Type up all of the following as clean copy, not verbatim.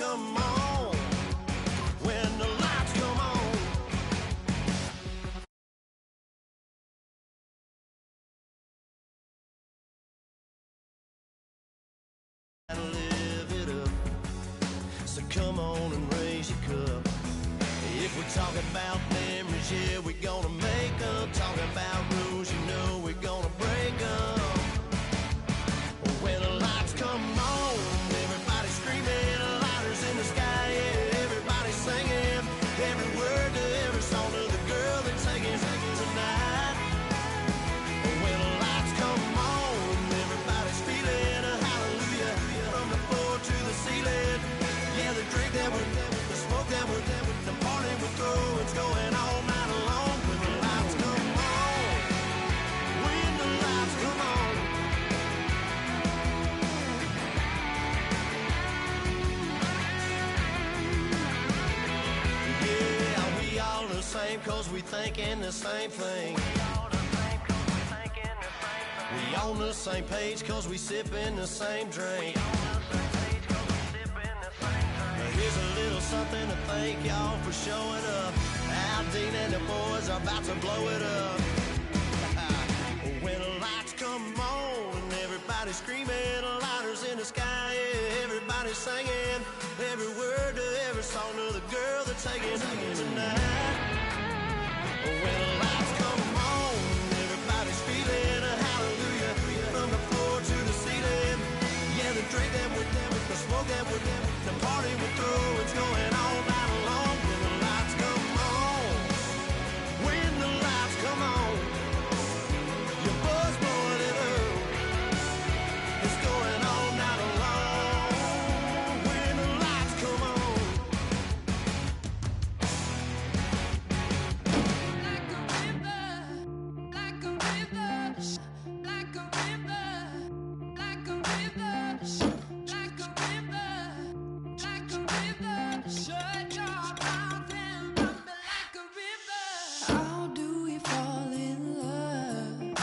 come on, when the lights come on. Live it up, so come on and raise your cup. If we're talking about memories, yeah, we're gonna make them. Talking about rules, you know we're gonna break them. When the lights come on, everybody screaming, lighters in the sky, yeah, everybody singing, every word to every song to the girl they're taking tonight. When the lights come on, everybody's feeling a hallelujah from the floor to the ceiling. Yeah, the drink that we're, the smoke that we're, the party we're through, it's going all night long. When the lights come on, when the lights come on. Yeah, we all the same cause we thinking the same thing. We on the same page cause we sipping the same drink. Here's a little something to thank y'all for showing up. Al Dean and the boys are about to blow it up. When the lights come on, everybody's screaming, lighters in the sky, yeah, everybody's singing, every word to every song to the girl they're taking tonight. When the lights come on, everybody's feeling a hallelujah from the floor to the ceiling. Yeah, the drink that we're the smoke that we're the party we're through, it's going all night long. When the lights come on, when the lights come on, your buzz blowing it up, it's going all night long. When the lights come on. Like a river, like a river, like a river, like a river, like a river. Shut your mouth and run me like a river. How do we fall in love?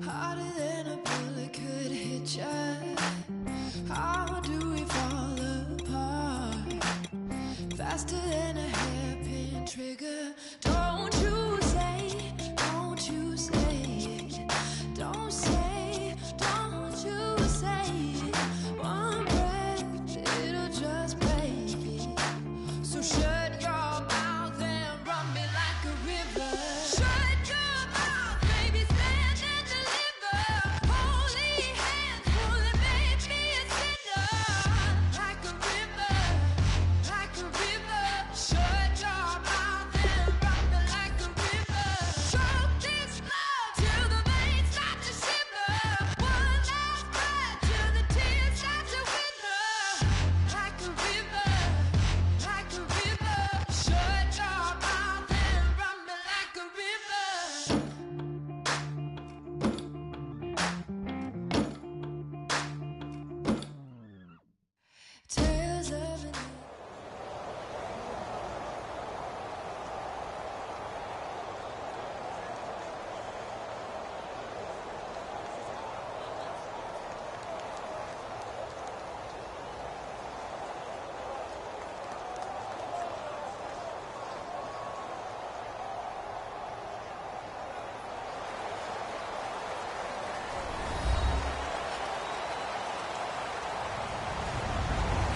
Harder than a bullet could hit ya. How do we fall apart? Faster than a hairpin trigger. Don't you say, don't you say, don't say, don't you say. One breath, it'll just break. So shut your mouth and run me like a river. Shut your mouth, baby, stand and deliver. Holy hands, pulling, make me a sinner. Like a river, like a river. Shut your mouth and run me like a river. Choke this love till the veins start to shiver. One last breath till the tears start to wither. Like a river, like a river. Shut your mouth and run me like a river. Tales of an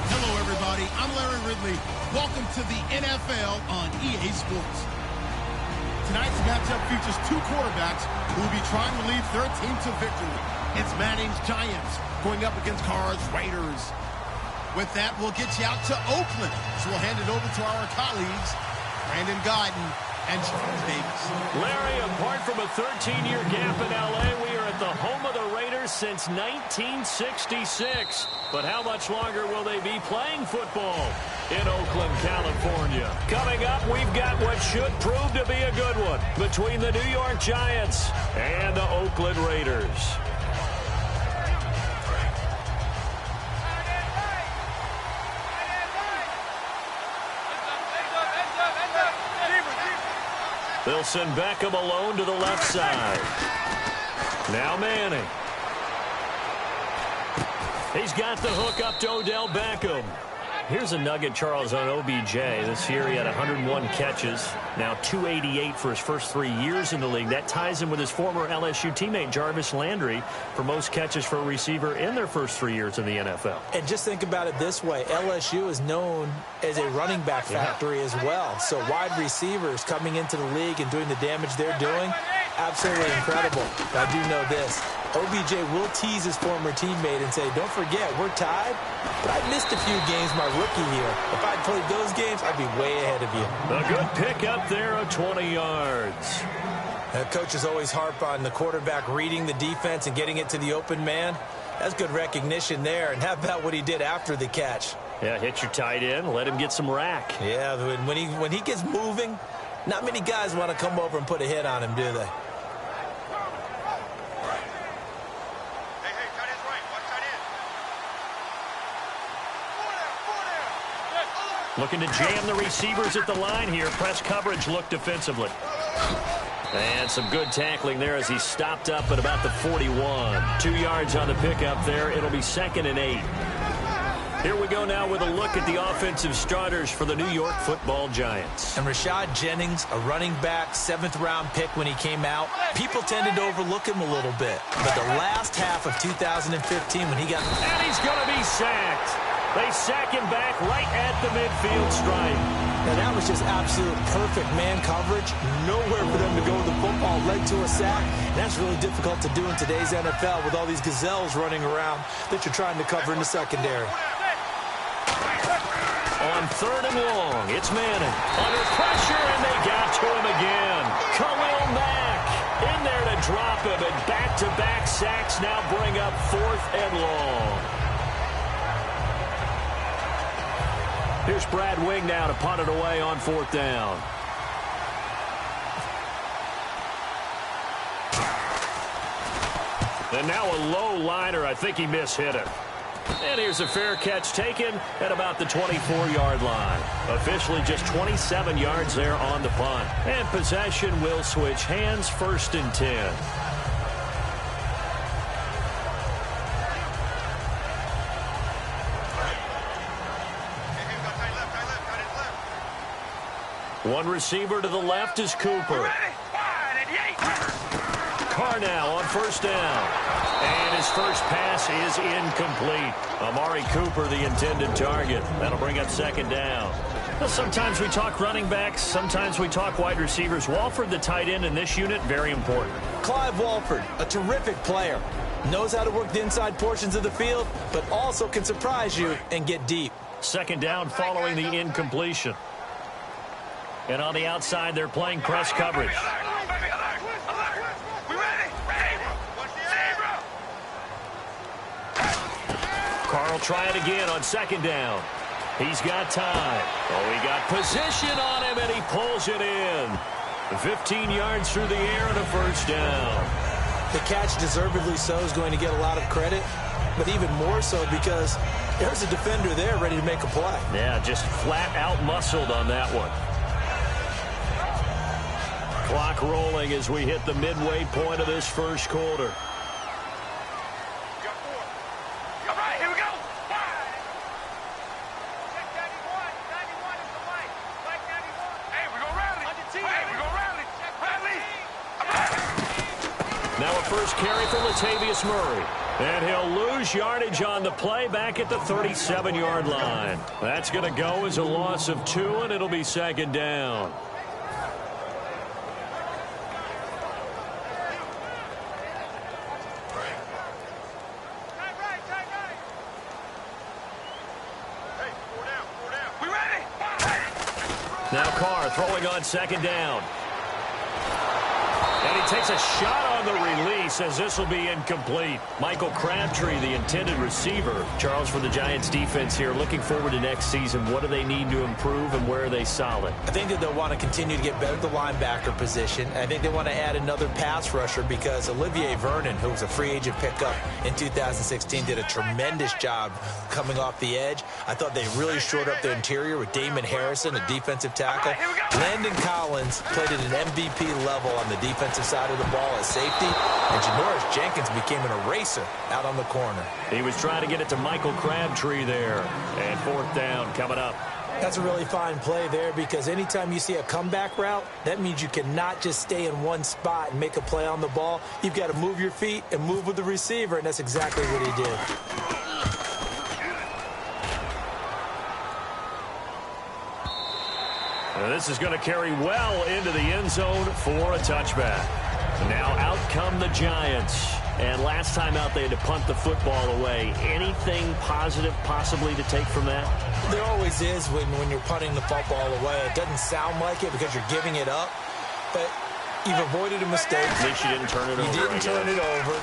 Hello, everybody. I'm Larry Ridley. Welcome to the NFL on EA Sports. Tonight's matchup features two quarterbacks who will be trying to lead their team to victory. It's Manning's Giants going up against Carr's Raiders. With that, we'll get you out to Oakland. So we'll hand it over to our colleagues, Brandon Guyton and Charles Davis. Larry, apart from a 13-year gap in L.A., we are at the home of the Raiders since 1966. But how much longer will they be playing football in Oakland, California? Coming up, we've got what should prove to be a good one between the New York Giants and the Oakland Raiders. They'll send Beckham alone to the left side. Now Manning. He's got the hook up to Odell Beckham. Here's a nugget, Charles, on OBJ. This year he had 101 catches, now 288 for his first 3 years in the league. That ties him with his former LSU teammate Jarvis Landry for most catches for a receiver in their first 3 years in the NFL. And just think about it this way. LSU is known as a running back factory as well. So wide receivers coming into the league and doing the damage they're doing, absolutely incredible. But I do know this. OBJ will tease his former teammate and say, don't forget, we're tied, but I missed a few games my rookie year. If I'd played those games, I'd be way ahead of you. A good pick up there of 20 yards. Coaches always harp on the quarterback reading the defense and getting it to the open man. That's good recognition there. And how about what he did after the catch? Yeah, hit your tight end, let him get some rack. Yeah, when he gets moving, not many guys want to come over and put a hit on him, do they? Looking to jam the receivers at the line here. Press coverage look defensively. And some good tackling there as he stopped up at about the 41. 2 yards on the pickup there. It'll be 2nd and 8. Here we go now with a look at the offensive starters for the New York Football Giants. And Rashad Jennings, a running back, 7th-round pick when he came out. People tended to overlook him a little bit. But the last half of 2015 when he got... And he's going to be sacked. They sack him back right at the midfield stripe. And that was just absolute perfect man coverage. Nowhere for them to go with the football. Led to a sack. And that's really difficult to do in today's NFL with all these gazelles running around that you're trying to cover in the secondary. On 3rd and long, it's Manning. Under pressure, and they got to him again. Khalil Mack in there to drop him, and back-to-back sacks now bring up 4th and long. Here's Brad Wing now to punt it away on 4th down. And now a low liner. I think he mishit it. And here's a fair catch taken at about the 24-yard line. Officially just 27 yards there on the punt. And possession will switch hands, 1st and 10. One receiver to the left is Cooper. Carr now on 1st down. And his first pass is incomplete. Amari Cooper, the intended target. That'll bring up 2nd down. Well, sometimes we talk running backs. Sometimes we talk wide receivers. Walford, the tight end in this unit, very important. Clive Walford, a terrific player. Knows how to work the inside portions of the field, but also can surprise you and get deep. 2nd down following the incompletion. And on the outside, they're playing press coverage. Carr will try it again on 2nd down. He's got time. Oh, he got position on him, and he pulls it in. 15 yards through the air and a 1st down. The catch, deservedly so, is going to get a lot of credit, but even more so because there's a defender there ready to make a play. Yeah, just flat out muscled on that one. Clock rolling as we hit the midway point of this 1st quarter. Now a first carry for Latavius Murray. And he'll lose yardage on the play back at the 37-yard line. That's going to go as a loss of 2, and it'll be 2nd down. Now Carr throwing on 2nd down. And he takes a shot on the release as this will be incomplete. Michael Crabtree, the intended receiver. Charles, for the Giants defense here, looking forward to next season. What do they need to improve, and where are they solid? I think that they'll want to continue to get better at the linebacker position. I think they want to add another pass rusher because Olivier Vernon, who was a free agent pickup in 2016, did a tremendous job coming off the edge. I thought they really shored up their interior with Damon Harrison, a defensive tackle. Landon Collins played at an MVP level on the defensive side of the ball as safety. safety, and Janoris Jenkins became an eraser out on the corner. He was trying to get it to Michael Crabtree there. And 4th down coming up. That's a really fine play there, because anytime you see a comeback route, that means you cannot just stay in one spot and make a play on the ball. You've got to move your feet and move with the receiver, and that's exactly what he did. And this is going to carry well into the end zone for a touchback. Now out come the Giants. And last time out, they had to punt the football away. Anything positive possibly to take from that? There always is when you're punting the football away. It doesn't sound like it because you're giving it up, but you've avoided a mistake. At least you didn't turn it over. You didn't turn it over,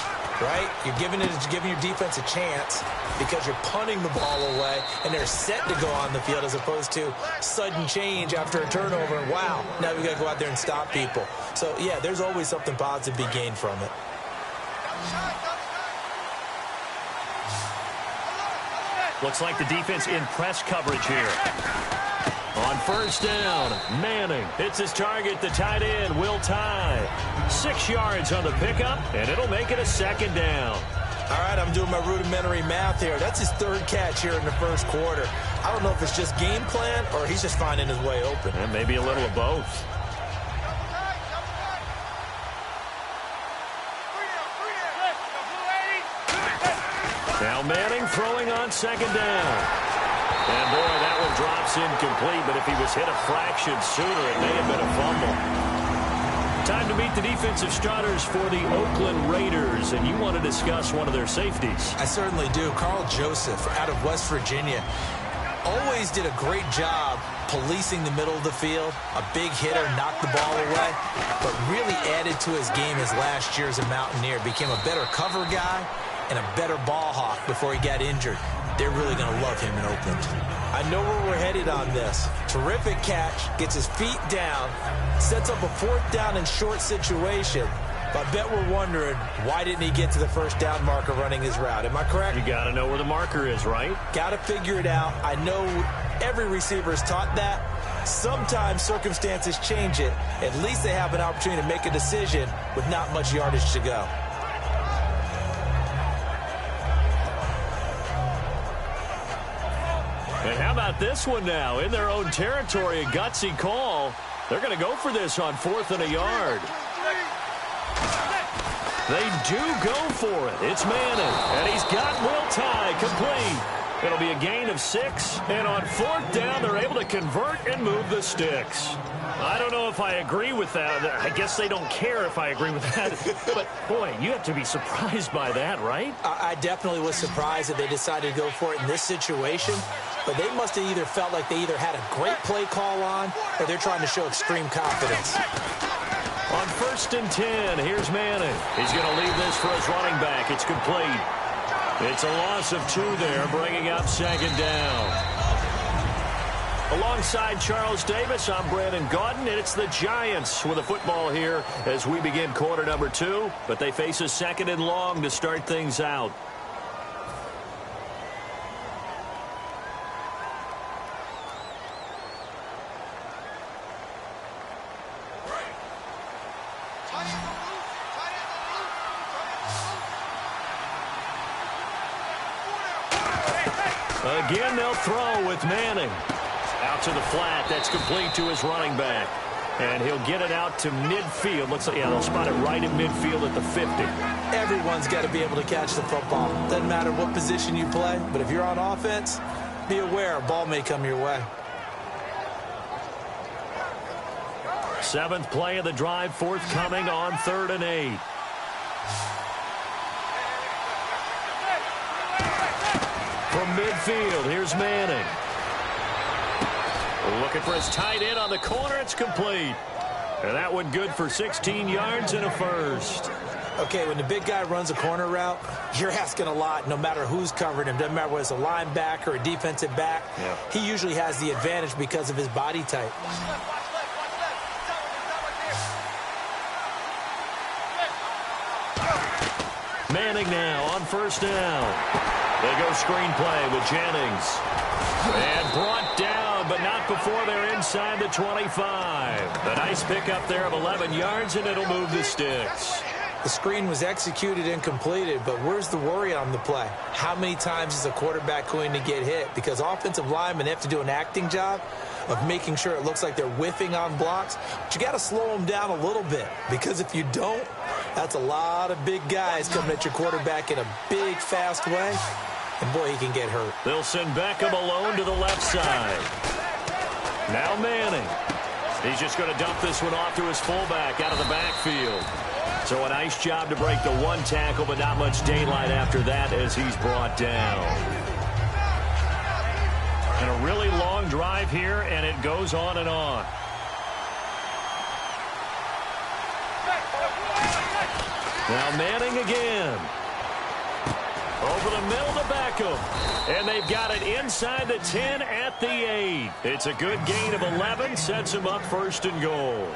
right? You're giving your defense a chance because you're punting the ball away, and they're set to go on the field as opposed to sudden change after a turnover. And wow, now we got to go out there and stop people. So, yeah, there's always something positive to be gained from it. Looks like the defense in press coverage here. On 1st down, Manning hits his target, the tight end, Will Tye. 6 yards on the pickup, and it'll make it a 2nd down. All right, I'm doing my rudimentary math here. That's his 3rd catch here in the 1st quarter. I don't know if it's just game plan or he's just finding his way open. And maybe a little of both. Now Manning throwing on 2nd down. And boy, that one drops incomplete, but if he was hit a fraction sooner, it may have been a fumble. Time to meet the defensive starters for the Oakland Raiders, and you want to discuss one of their safeties. I certainly do. Carl Joseph out of West Virginia always did a great job policing the middle of the field. A big hitter, knocked the ball away, but really added to his game his last year as a Mountaineer. Became a better cover guy and a better ball hawk before he got injured. They're really going to love him in Oakland. I know where we're headed on this. Terrific catch, gets his feet down, sets up a 4th down and short situation. But I bet we're wondering, why didn't he get to the 1st down marker running his route? Am I correct? You got to know where the marker is, right? Got to figure it out. I know every receiver is taught that. Sometimes circumstances change it. At least they have an opportunity to make a decision with not much yardage to go. And how about this one now? In their own territory, a gutsy call. They're going to go for this on 4th and a yard. They do go for it. It's Manning, and he's got Will Tye complete. It'll be a gain of 6, and on 4th down, they're able to convert and move the sticks. I don't know if I agree with that. I guess they don't care if I agree with that. But, boy, you have to be surprised by that, right? I definitely was surprised that they decided to go for it in this situation. But they must have either felt like they either had a great play call on or they're trying to show extreme confidence. On 1st and 10, here's Manning. He's going to leave this for his running back. It's complete. It's a loss of 2 there, bringing up 2nd down. Alongside Charles Davis, I'm Brandon Gaudin, and it's the Giants with the football here as we begin quarter number 2. But they face a 2nd and long to start things out. Again, they'll throw with Manning. Out to the flat. That's complete to his running back. And he'll get it out to midfield. Looks like, yeah, they'll spot it right in midfield at the 50. Everyone's got to be able to catch the football. Doesn't matter what position you play, but if you're on offense, be aware a ball may come your way. 7th play of the drive, forthcoming on 3rd and 8. From midfield, here's Manning. Looking for his tight end on the corner. It's complete. And that one good for 16 yards and a 1st. Okay, when the big guy runs a corner route, you're asking a lot no matter who's covering him. Doesn't matter whether it's a linebacker or a defensive back. Yeah. He usually has the advantage because of his body type. Manning now on 1st down. They go screenplay with Jennings. And brought down, but not before they're inside the 25. A nice pickup there of 11 yards, and it'll move the sticks. The screen was executed and completed, but where's the worry on the play? How many times is a quarterback going to get hit? Because offensive linemen have to do an acting job of making sure it looks like they're whiffing on blocks. But you got to slow them down a little bit, because if you don't, that's a lot of big guys coming at your quarterback in a big, fast way. And, boy, he can get hurt. They'll send Beckham alone to the left side. Now Manning. He's just going to dump this one off to his fullback out of the backfield. So a nice job to break the one tackle, but not much daylight after that as he's brought down. And a really long drive here, and it goes on and on. Now Manning again. Over the middle to Beckham. And they've got it inside the 10 at the 8. It's a good gain of 11. Sets him up 1st and goal.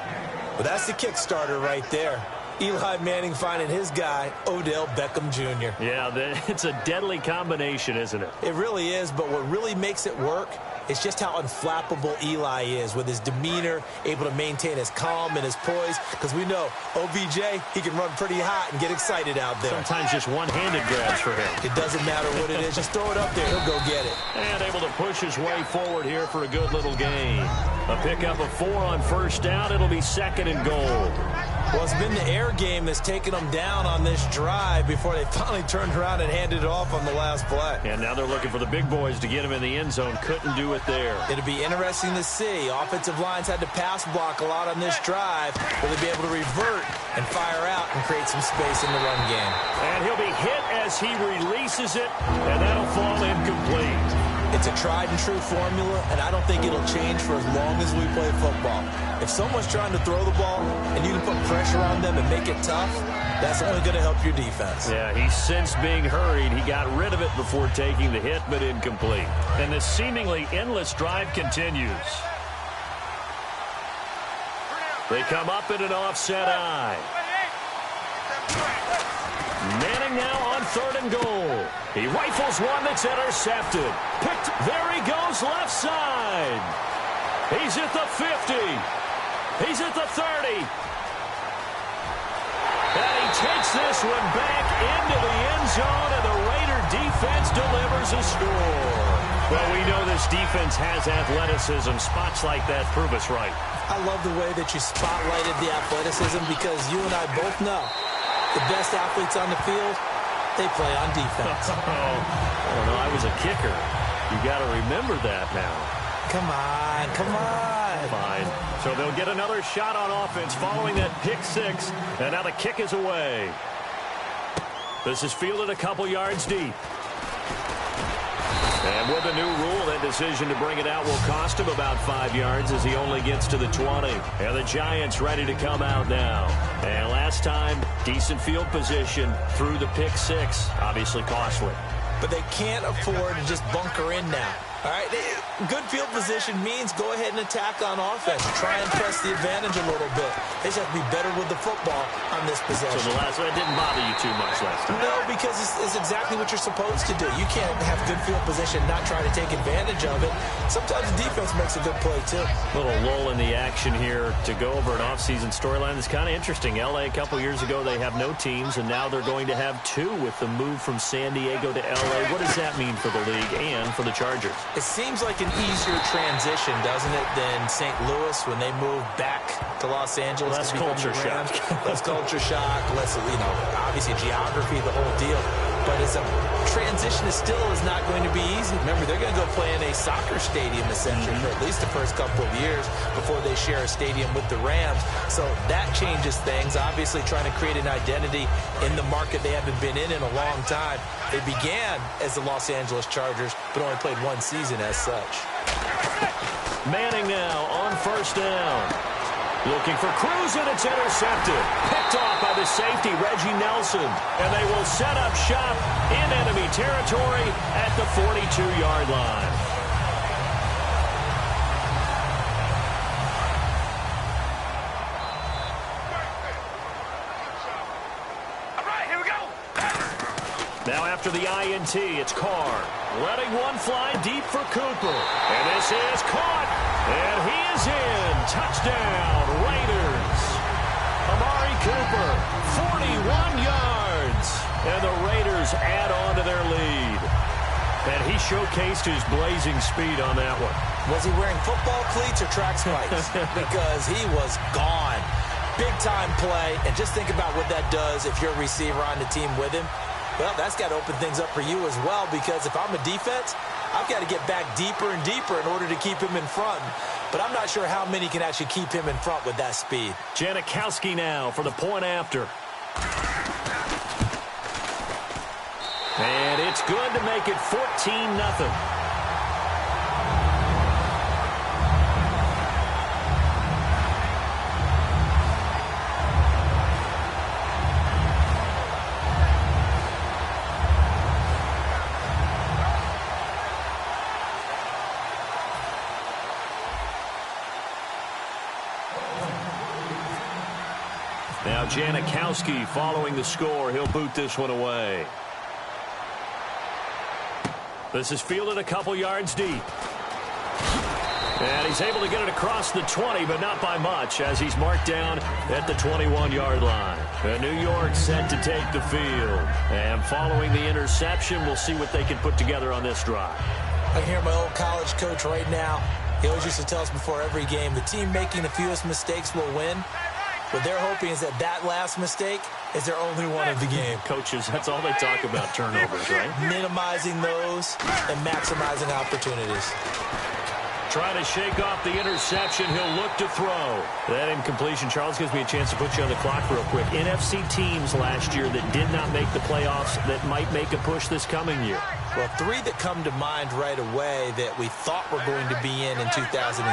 Well, that's the kickstarter right there. Eli Manning finding his guy, Odell Beckham Jr. Yeah, it's a deadly combination, isn't it? It really is, but what really makes it work is just how unflappable Eli is with his demeanor, able to maintain his calm and his poise, because we know OBJ, he can run pretty hot and get excited out there. Sometimes just one-handed grabs for him. It doesn't matter what it is. Just throw it up there. He'll go get it. And able to push his way forward here for a good little gain. A pickup of 4 on 1st down. It'll be 2nd and goal. Well, it's been the air game that's taken them down on this drive before they finally turned around and handed it off on the last play. And now they're looking for the big boys to get him in the end zone. Couldn't do it there. It'll be interesting to see. Offensive lines had to pass block a lot on this drive. Will they be able to revert and fire out and create some space in the run game? And he'll be hit as he releases it, and that'll fall incomplete. It's a tried-and-true formula, and I don't think it'll change for as long as we play football. If someone's trying to throw the ball and you can put pressure on them and make it tough, that's only going to help your defense. Yeah, he sensed being hurried. He got rid of it before taking the hit, but incomplete. And this seemingly endless drive continues. They come up in an offset eye. Manning now on 3rd and goal. He rifles one that's intercepted. Picked. There he goes left side. He's at the 50. He's at the 30. And he takes this one back into the end zone, and the Raider defense delivers a score. Well, we know this defense has athleticism. Spots like that prove us right. I love the way that you spotlighted the athleticism, because you and I both know the best athletes on the field, they play on defense. I don't know. I was a kicker. You got to remember that now. Come on, come on. Fine. So they'll get another shot on offense following that pick 6, and now the kick is away. This is fielded a couple yards deep. And with the new rule, that decision to bring it out will cost him about 5 yards as he only gets to the 20. And the Giants ready to come out now. And last time, decent field position through the pick 6. Obviously costly. But they can't afford to just bunker in now. All right, good field position means go ahead and attack on offense. Try and press the advantage a little bit. They just have to be better with the football on this possession. So the last one didn't bother you too much last time? No, because it's exactly what you're supposed to do. You can't have good field position and not try to take advantage of it. Sometimes the defense makes a good play, too. Little lull in the action here to go over an offseason storyline that's kind of interesting. L.A. a couple years ago, they have no teams, and now they're going to have 2 with the move from San Diego to L.A. What does that mean for the league and for the Chargers? It seems like an easier transition, doesn't it, than St. Louis when they moved back to Los Angeles. Less culture shock. Less culture shock, less, obviously geography, the whole deal. But it's a transition is not going to be easy. Remember, they're going to go play in a soccer stadium, essentially, for at least the first couple of years before they share a stadium with the Rams. So that changes things. Obviously, trying to create an identity in the market they haven't been in a long time. They began as the Los Angeles Chargers, but only played 1 season as such. Manning now on 1st down. Looking for Cruz, and it's intercepted. Picked off by the safety, Reggie Nelson. And they will set up shop in enemy territory at the 42-yard line. All right, here we go. Now after the INT, it's Carr. Letting one fly deep for Cooper. And this is caught. And he is in. Touchdown, Raiders. Amari Cooper, 41 yards. And the Raiders add on to their lead. And he showcased his blazing speed on that one. Was he wearing football cleats or track spikes? Because he was gone. Big-time play. And just think about what that does if you're a receiver on the team with him. Well, that's got to open things up for you as well, because if I'm a defense, I've got to get back deeper and deeper in order to keep him in front. But I'm not sure how many can actually keep him in front with that speed. Janikowski now for the point after. And it's good to make it 14-0. Now Janikowski following the score. He'll boot this one away. This is fielded a couple yards deep. And he's able to get it across the 20, but not by much, as he's marked down at the 21-yard line. And New York set to take the field. And following the interception, we'll see what they can put together on this drive. I can hear my old college coach right now. He always used to tell us before every game, the team making the fewest mistakes will win. What they're hoping is that last mistake is their only one of the game. Coaches, that's all they talk about, turnovers, right? Minimizing those and maximizing opportunities. Trying to shake off the interception. He'll look to throw. That incompletion, Charles, gives me a chance to put you on the clock real quick. NFC teams last year that did not make the playoffs that might make a push this coming year. Well, three that come to mind right away that we thought were going to be in 2016.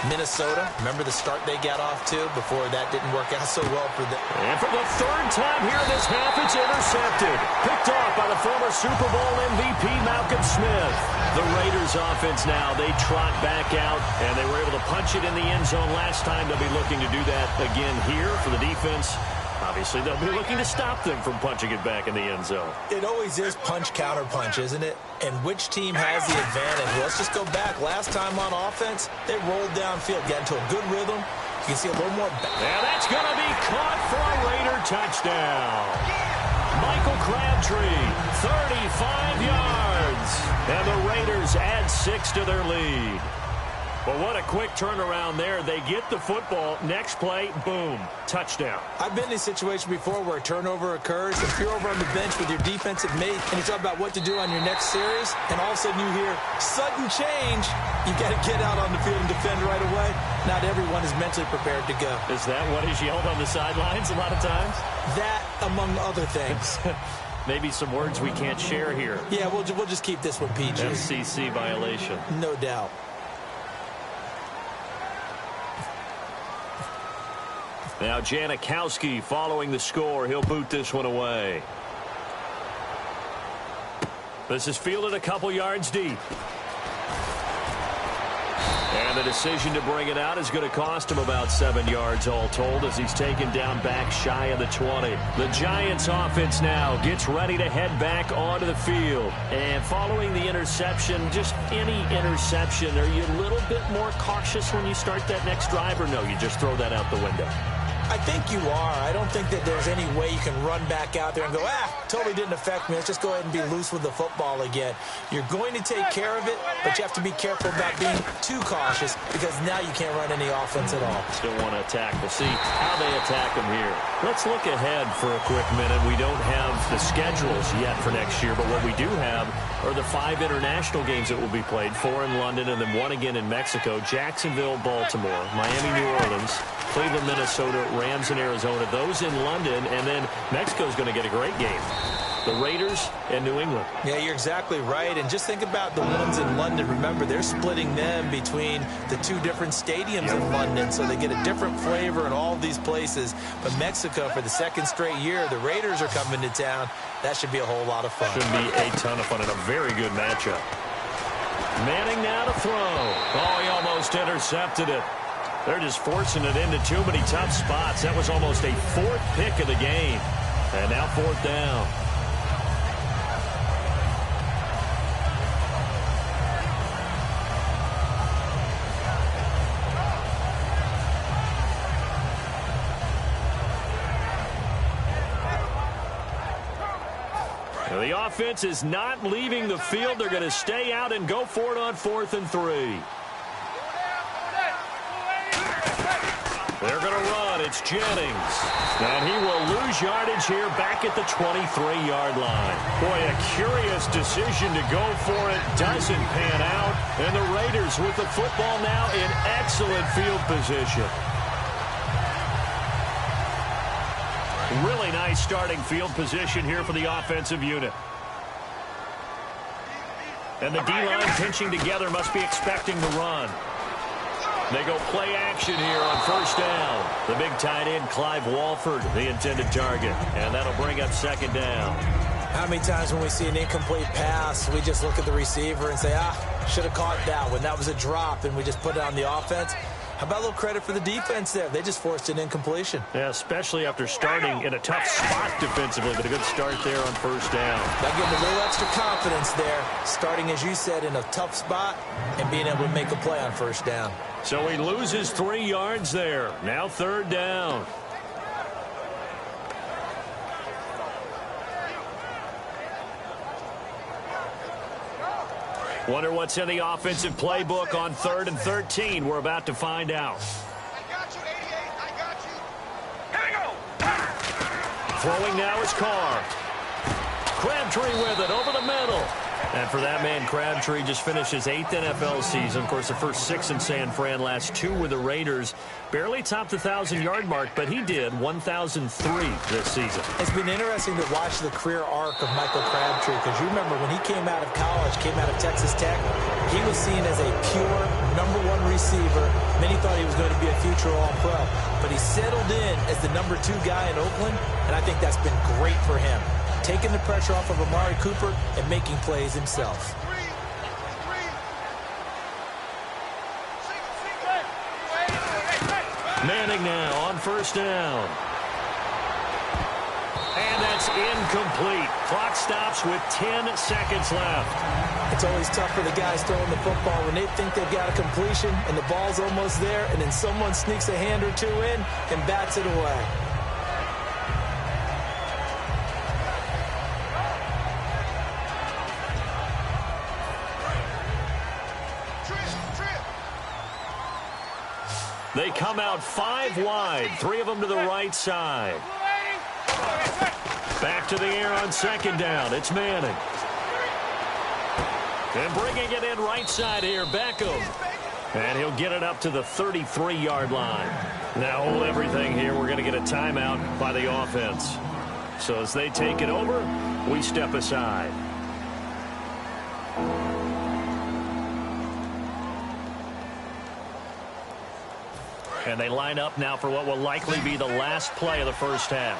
Minnesota, remember the start they got off to before that didn't work out so well for them. And for the third time here in this half, it's intercepted. Picked off by the former Super Bowl MVP, Malcolm Smith. The Raiders offense now, they trot back out, and they were able to punch it in the end zone last time. They'll be looking to do that again here for the defense. Obviously, they'll be looking to stop them from punching it back in the end zone. It always is punch-counter-punch, isn't it? And which team has the advantage? Well, let's just go back. Last time on offense, they rolled downfield, got into a good rhythm. You can see a little more back. And that's going to be caught for a Raider touchdown. Michael Crabtree, 35 yards. And the Raiders add 6 to their lead. Well, what a quick turnaround there. They get the football. Next play, boom, touchdown. I've been in a situation before where a turnover occurs. If you're over on the bench with your defensive mate and you talk about what to do on your next series, and all of a sudden you hear sudden change, you got to get out on the field and defend right away. Not everyone is mentally prepared to go. Is that what is yelled on the sidelines a lot of times? That, among other things. Maybe some words we can't share here. Yeah, we'll just keep this one PG. FCC violation. No doubt. Now Janikowski following the score. He'll boot this one away. This is fielded a couple yards deep. And the decision to bring it out is going to cost him about 7 yards all told as he's taken down back shy of the 20. The Giants offense now gets ready to head back onto the field. And following the interception, just any interception, are you a little bit more cautious when you start that next drive, or no, you just throw that out the window? I think you are. I don't think that there's any way you can run back out there and go, totally didn't affect me. Let's just go ahead and be loose with the football again. You're going to take care of it, but you have to be careful about being too cautious because now you can't run any offense at all. Still want to attack. We'll see how they attack them here. Let's look ahead for a quick minute. We don't have the schedules yet for next year, but what we do have are the 5 international games that will be played, 4 in London and then 1 again in Mexico, Jacksonville, Baltimore, Miami, New Orleans, Cleveland, Minnesota, Rams in Arizona, those in London, and then Mexico's going to get a great game. The Raiders and New England. Yeah, you're exactly right. And just think about the ones in London. Remember, they're splitting them between the 2 different stadiums in London, so they get a different flavor in all of these places. But Mexico, for the 2nd straight year, the Raiders are coming to town. That should be a whole lot of fun. Should be a ton of fun and a very good matchup. Manning now to throw. Oh, he almost intercepted it. They're just forcing it into too many tough spots. That was almost a 4th pick of the game. And now 4th down. The offense is not leaving the field. They're going to stay out and go for it on 4th and 3. They're going to run. It's Jennings. And he will lose yardage here back at the 23-yard line. Boy, a curious decision to go for it. Doesn't pan out. And the Raiders with the football now in excellent field position. Really nice starting field position here for the offensive unit. And the D-line pinching together must be expecting the run. They go play action here on 1st down. The big tight end, Clive Walford, the intended target. And that'll bring up 2nd down. How many times when we see an incomplete pass, we just look at the receiver and say, should have caught that one. That was a drop, and we just put it on the offense. How about a little credit for the defense there? They just forced an incompletion. Yeah, especially after starting in a tough spot defensively, but a good start there on 1st down. That gave them a little extra confidence there, starting, as you said, in a tough spot and being able to make a play on 1st down. So he loses 3 yards there. Now 3rd down. Wonder what's in the offensive playbook on 3rd and 13. We're about to find out. I got you, 88. I got you. Here we go. Throwing now is Carr. Crabtree with it over the middle. And for that man, Crabtree just finished his 8th NFL season. Of course, the first 6 in San Fran, last 2 with the Raiders. Barely topped the 1,000-yard mark, but he did 1,003 this season. It's been interesting to watch the career arc of Michael Crabtree, because you remember when he came out of college, came out of Texas Tech, he was seen as a pure #1 receiver. Many thought he was going to be a future All-Pro. But he settled in as the #2 guy in Oakland, and I think that's been great for him. Taking the pressure off of Amari Cooper and making plays himself. Manning now on 1st down. And that's incomplete. Clock stops with 10 seconds left. It's always tough for the guys throwing the football when they think they've got a completion and the ball's almost there, and then someone sneaks a hand or 2 in and bats it away. They come out 5 wide, 3 of them to the right side. Back to the air on 2nd down. It's Manning. And bringing it in right side here, Beckham. And he'll get it up to the 33-yard line. Now hold everything here. We're going to get a timeout by the offense. So as they take it over, we step aside. And they line up now for what will likely be the last play of the 1st half.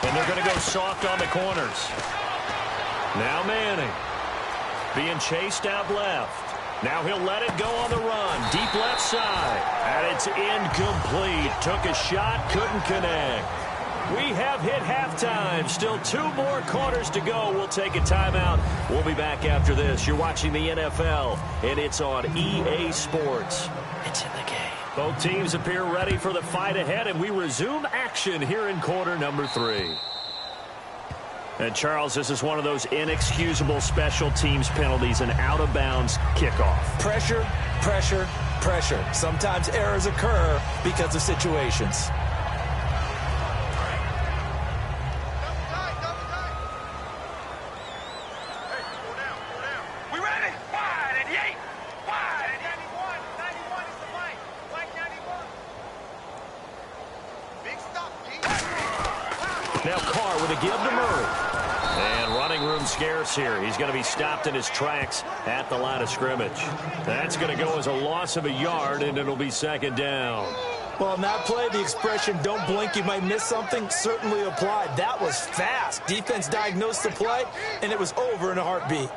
And they're going to go soft on the corners. Now Manning being chased out left. Now he'll let it go on the run. Deep left side. And it's incomplete. Took a shot, couldn't connect. We have hit halftime. Still 2 more quarters to go. We'll take a timeout. We'll be back after this. You're watching the NFL, and it's on EA Sports. It's in the game. Both teams appear ready for the fight ahead, and we resume action here in quarter number 3. And, Charles, this is one of those inexcusable special teams penalties, an out-of-bounds kickoff. Pressure, pressure, pressure. Sometimes errors occur because of situations. Now Carr with a give to Murray. And running room scarce here. He's going to be stopped in his tracks at the line of scrimmage. That's going to go as a loss of a yard, and it'll be 2nd down. Well, in that play, the expression, don't blink, you might miss something, certainly applied. That was fast. Defense diagnosed the play, and it was over in a heartbeat.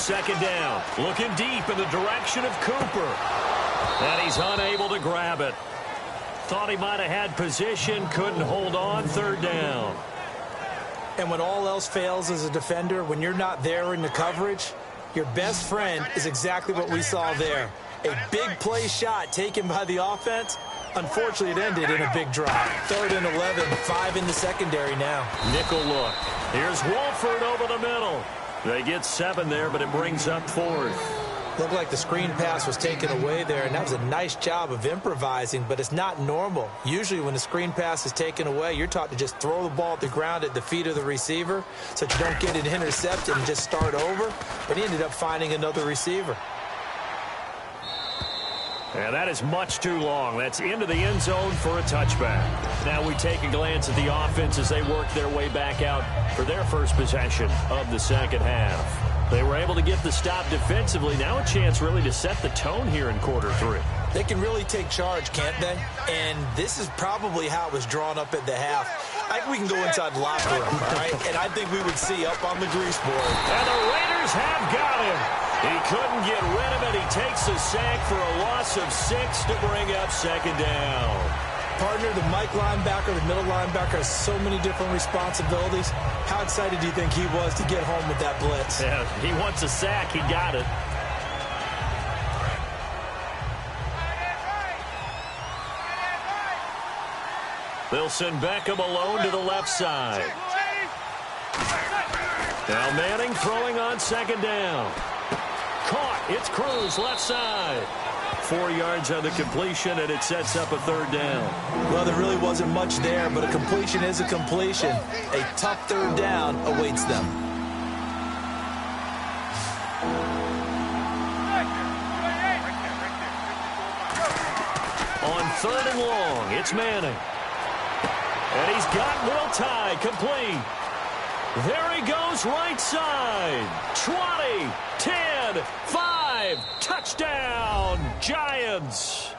second down. Looking deep in the direction of Cooper. And he's unable to grab it. Thought he might have had position, couldn't hold on, third down. And when all else fails as a defender, when you're not there in the coverage, your best friend is exactly what we saw there. A big play shot taken by the offense. Unfortunately, it ended in a big drop. 3rd and 11, 5 in the secondary now. Nickel look. Here's Wolford over the middle. They get 7 there, but it brings up 4th. Looked like the screen pass was taken away there, and that was a nice job of improvising, but it's not normal. Usually when the screen pass is taken away, you're taught to just throw the ball at the ground at the feet of the receiver so that you don't get it intercepted and just start over, but he ended up finding another receiver. And that is much too long. That's into the end zone for a touchback. Now we take a glance at the offense as they work their way back out for their first possession of the second half. They were able to get the stop defensively. Now a chance really to set the tone here in quarter 3. They can really take charge, can't they? And this is probably how it was drawn up at the half. I think we can go inside the locker room, all right? And I think we would see up on the grease board. And the Raiders have got him. He couldn't get rid of it. He takes a sack for a loss of 6 to bring up second down. Partner, the Mike linebacker, the middle linebacker has so many different responsibilities. How excited do you think he was to get home with that blitz? Yeah, he wants a sack. He got it. They'll send Beckham alone to the left side. Now Manning throwing on second down. Caught. It's Cruz left side. 4 yards on the completion, and it sets up a third down. Well, there really wasn't much there, but a completion is a completion. A tough third down awaits them. On 3rd and long, it's Manning. And he's got Will Tye complete. There he goes right side. 20, 10, 5, touchdown, Giants.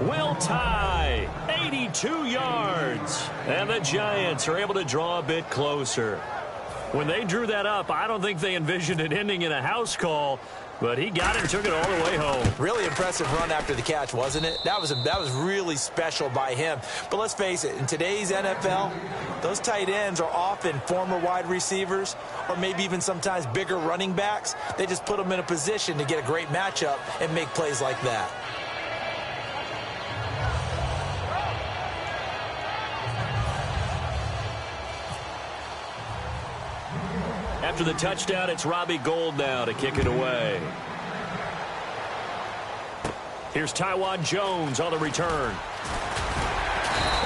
Will Tye, 82 yards. And the Giants are able to draw a bit closer. When they drew that up, I don't think they envisioned it ending in a house call, but he got it and took it all the way home. Really impressive run after the catch, wasn't it? That was really special by him. But let's face it, in today's NFL, those tight ends are often former wide receivers or maybe even sometimes bigger running backs. They just put them in a position to get a great matchup and make plays like that. After the touchdown, it's Robbie Gould now to kick it away. Here's Taiwan Jones on the return.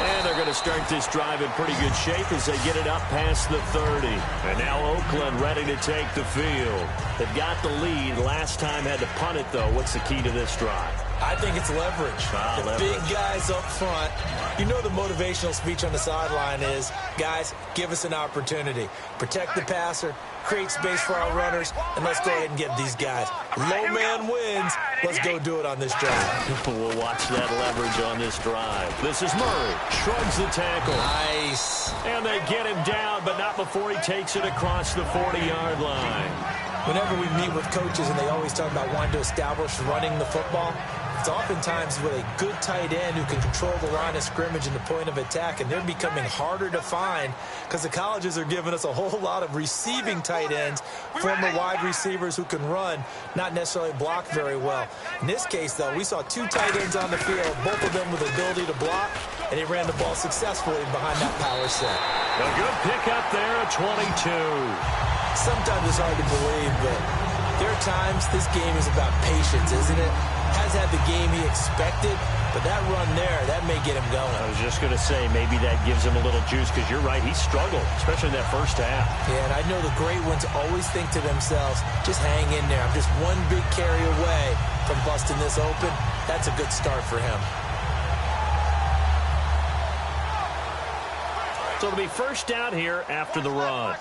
And they're going to start this drive in pretty good shape as they get it up past the 30. And now Oakland ready to take the field. They've got the lead. Last time had to punt it, though. What's the key to this drive? I think it's leverage. Big guys up front. You know the motivational speech on the sideline is, guys, give us an opportunity. Protect the passer, create space for our runners, and let's go ahead and get these guys. Low man wins. Let's go do it on this drive. We'll watch that leverage on this drive. This is Murray. Shrugs the tackle. Nice. And they get him down, but not before he takes it across the 40-yard line. Whenever we meet with coaches and they always talk about wanting to establish running the football, it's oftentimes with a good tight end who can control the line of scrimmage and the point of attack, and they're becoming harder to find because the colleges are giving us a whole lot of receiving tight ends, former wide receivers who can run, not necessarily block very well. In this case, though, we saw 2 tight ends on the field, both of them with the ability to block, and they ran the ball successfully behind that power set. A good pickup there at 22. Sometimes it's hard to believe, but there are times this game is about patience, isn't it? Has had the game he expected, but that run there, that may get him going. I was just going to say, maybe that gives him a little juice, because you're right, he struggled, especially in that first half. Yeah, and I know the great ones always think to themselves, just hang in there. I'm just one big carry away from busting this open. That's a good start for him. So it'll be first down here after the run.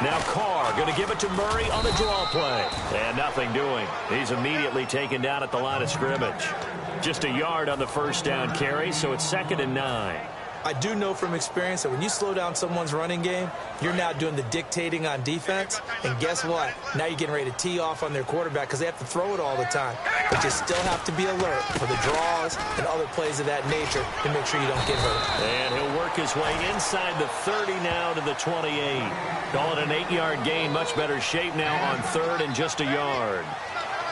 Now Carr going to give it to Murray on the draw play. And nothing doing. He's immediately taken down at the line of scrimmage. Just a yard on the first down carry, so it's 2nd and 9. I do know from experience that when you slow down someone's running game, you're now doing the dictating on defense. And guess what? Now you're getting ready to tee off on their quarterback because they have to throw it all the time. But you still have to be alert for the draws and other plays of that nature to make sure you don't get hurt. And he'll work his way inside the 30 now to the 28. Call it an 8-yard gain. Much better shape now on third and just a yard.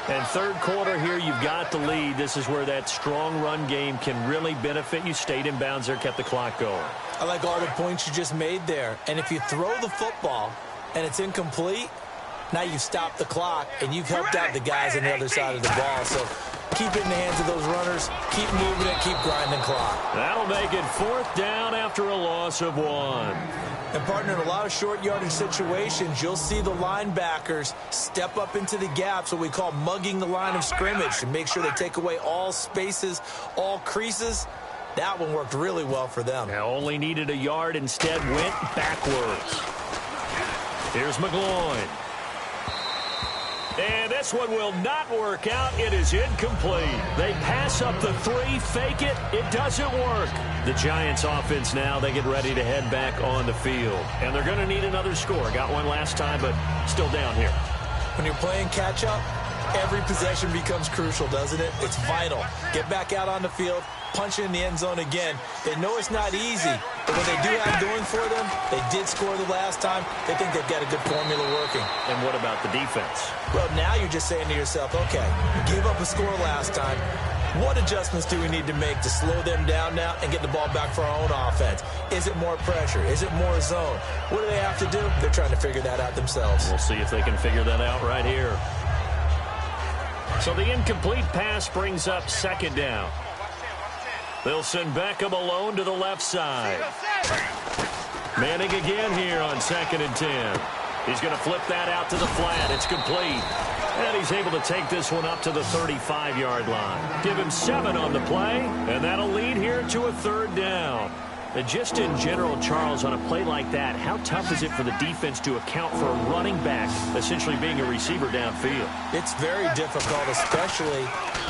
And third quarter here, you've got the lead. This is where that strong run game can really benefit you. Stayed in bounds there, kept the clock going. I like all the points you just made there. And if you throw the football and it's incomplete, now you've stopped the clock and you've helped out the guys on the other side of the ball. So keep it in the hands of those runners. Keep moving it. Keep grinding clock. That'll make it 4th down after a loss of 1. And, partner, in a lot of short yardage situations, you'll see the linebackers step up into the gaps, what we call mugging the line of scrimmage, to make sure they take away all spaces, all creases. That one worked really well for them. Now only needed a yard, instead went backwards. Here's McGloin. And this one will not work out. It is incomplete. They pass up the 3, fake it. It doesn't work. The Giants offense now, they get ready to head back on the field. And they're going to need another score. Got one last time, but still down here. When you're playing catch-up, every possession becomes crucial, doesn't it? It's vital. Get back out on the field, punch it in the end zone again. They know it's not easy, but what they do have going for them, they did score the last time. They think they've got a good formula working. And what about the defense? Well, now you're just saying to yourself, okay, give up a score last time. What adjustments do we need to make to slow them down now and get the ball back for our own offense? Is it more pressure? Is it more zone? What do they have to do? They're trying to figure that out themselves. We'll see if they can figure that out right here. So the incomplete pass brings up 2nd down. They'll send Beckham alone to the left side. Manning again here on 2nd and 10. He's going to flip that out to the flat. It's complete. And he's able to take this one up to the 35-yard line. Give him 7 on the play, and that'll lead here to a 3rd down. And just in general, Charles, on a play like that, how tough is it for the defense to account for a running back essentially being a receiver downfield? It's very difficult, especially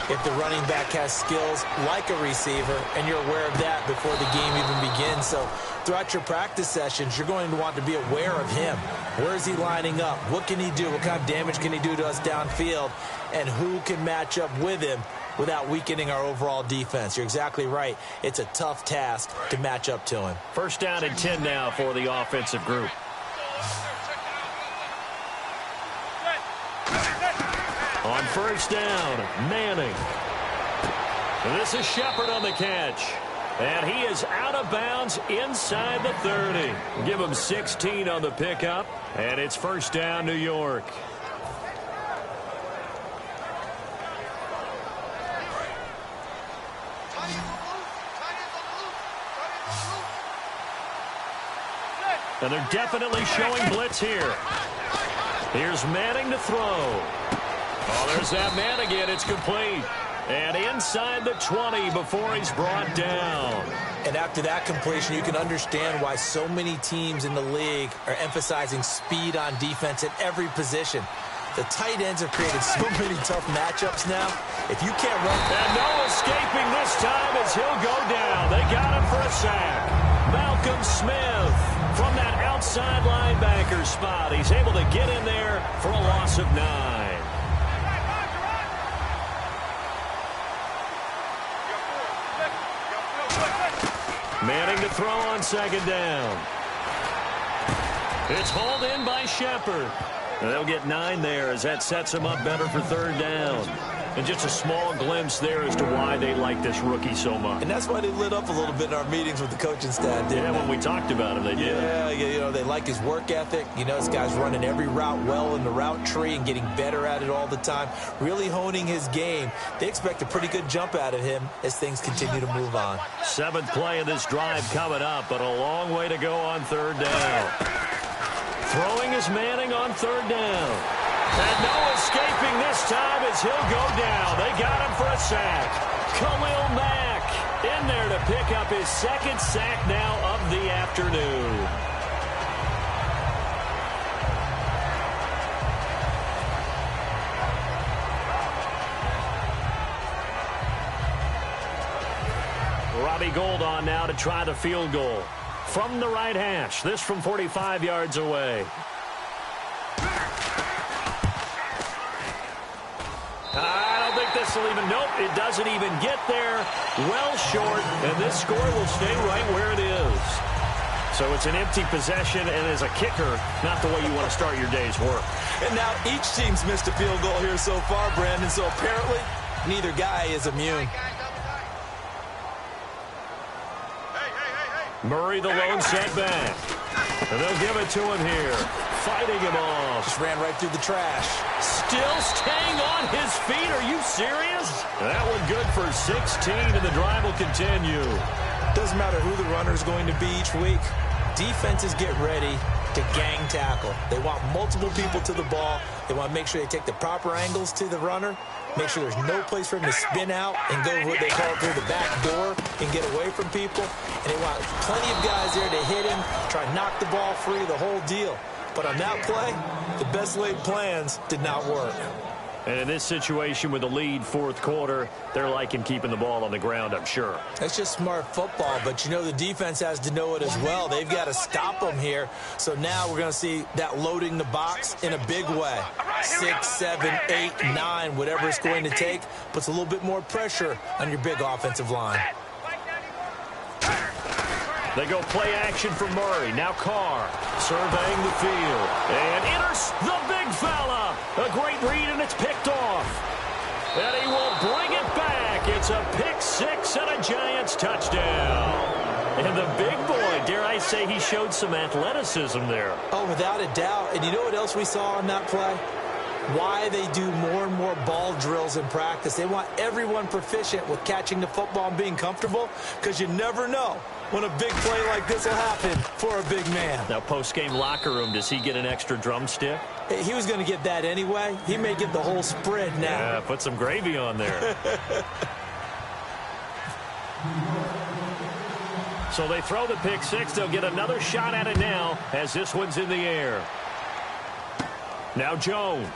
if the running back has skills like a receiver, and you're aware of that before the game even begins. So throughout your practice sessions, you're going to want to be aware of him. Where is he lining up? What can he do? What kind of damage can he do to us downfield? And who can match up with him without weakening our overall defense? You're exactly right. It's a tough task to match up to him. 1st down and 10 now for the offensive group. On 1st down, Manning. And this is Shepard on the catch. And he is out of bounds inside the 30. Give him 16 on the pickup. And it's 1st down, New York. And they're definitely showing blitz here. Here's Manning to throw. Oh, there's that man again. It's complete. And inside the 20 before he's brought down. And after that completion, you can understand why so many teams in the league are emphasizing speed on defense at every position. The tight ends have created so many tough matchups now. If you can't run... And no escaping this time as he'll go down. They got him for a sack. Malcolm Smith from that outside linebacker spot. He's able to get in there for a loss of 9. Manning to throw on 2nd down. It's hauled in by Shepard. And they'll get 9 there as that sets them up better for 3rd down. And just a small glimpse there as to why they like this rookie so much. And that's why they lit up a little bit in our meetings with the coaching staff, didn't they? When we talked about him, they did. Yeah, you know, they like his work ethic. You know, this guy's running every route well in the route tree and getting better at it all the time, really honing his game. They expect a pretty good jump out of him as things continue to move on. 7th play of this drive coming up, but a long way to go on 3rd down. Throwing is Manning on 3rd down. And no escaping this time as he'll go down. They got him for a sack. Khalil Mack in there to pick up his 2nd sack now of the afternoon. Robbie Gould on now to try the field goal. From the right hash, this from 45 yards away. I don't think this will even, nope, it doesn't even get there. Well short, and this score will stay right where it is. So it's an empty possession, and as a kicker, not the way you want to start your day's work. And now each team's missed a field goal here so far, Brandon, so apparently neither guy is immune. Murray, the lone setback. And they'll give it to him here. Fighting him off. Just ran right through the trash. Still staying on his feet. Are you serious? That one good for 16, and the drive will continue. Doesn't matter who the runner is going to be each week. Defenses get ready to gang tackle. They want multiple people to the ball. They want to make sure they take the proper angles to the runner, make sure there's no place for him to spin out and go what they call through the back door and get away from people. And they want plenty of guys there to hit him, try and knock the ball free, the whole deal. But on that play, the best laid plans did not work. And in this situation with the lead fourth quarter, they're liking keeping the ball on the ground, I'm sure. That's just smart football, but you know the defense has to know it as well. They've got to stop them here. So now we're going to see that loading the box in a big way. 6, 7, 8, 9, whatever it's going to take, puts a little bit more pressure on your big offensive line. They go play action for Murray. Now Carr surveying the field. And enters the big fella. A great read, and it's picked off. And he will bring it back. It's a pick six and a Giants touchdown. And the big boy, dare I say, he showed some athleticism there. Oh, without a doubt. And you know what else we saw on that play? Why they do more and more ball drills in practice. They want everyone proficient with catching the football and being comfortable, because you never know when a big play like this will happen for a big man. Now, post-game locker room, does he get an extra drumstick? He was going to get that anyway. He may get the whole spread now. Yeah, put some gravy on there. So they throw the pick six. They'll get another shot at it now as this one's in the air. Now Jones.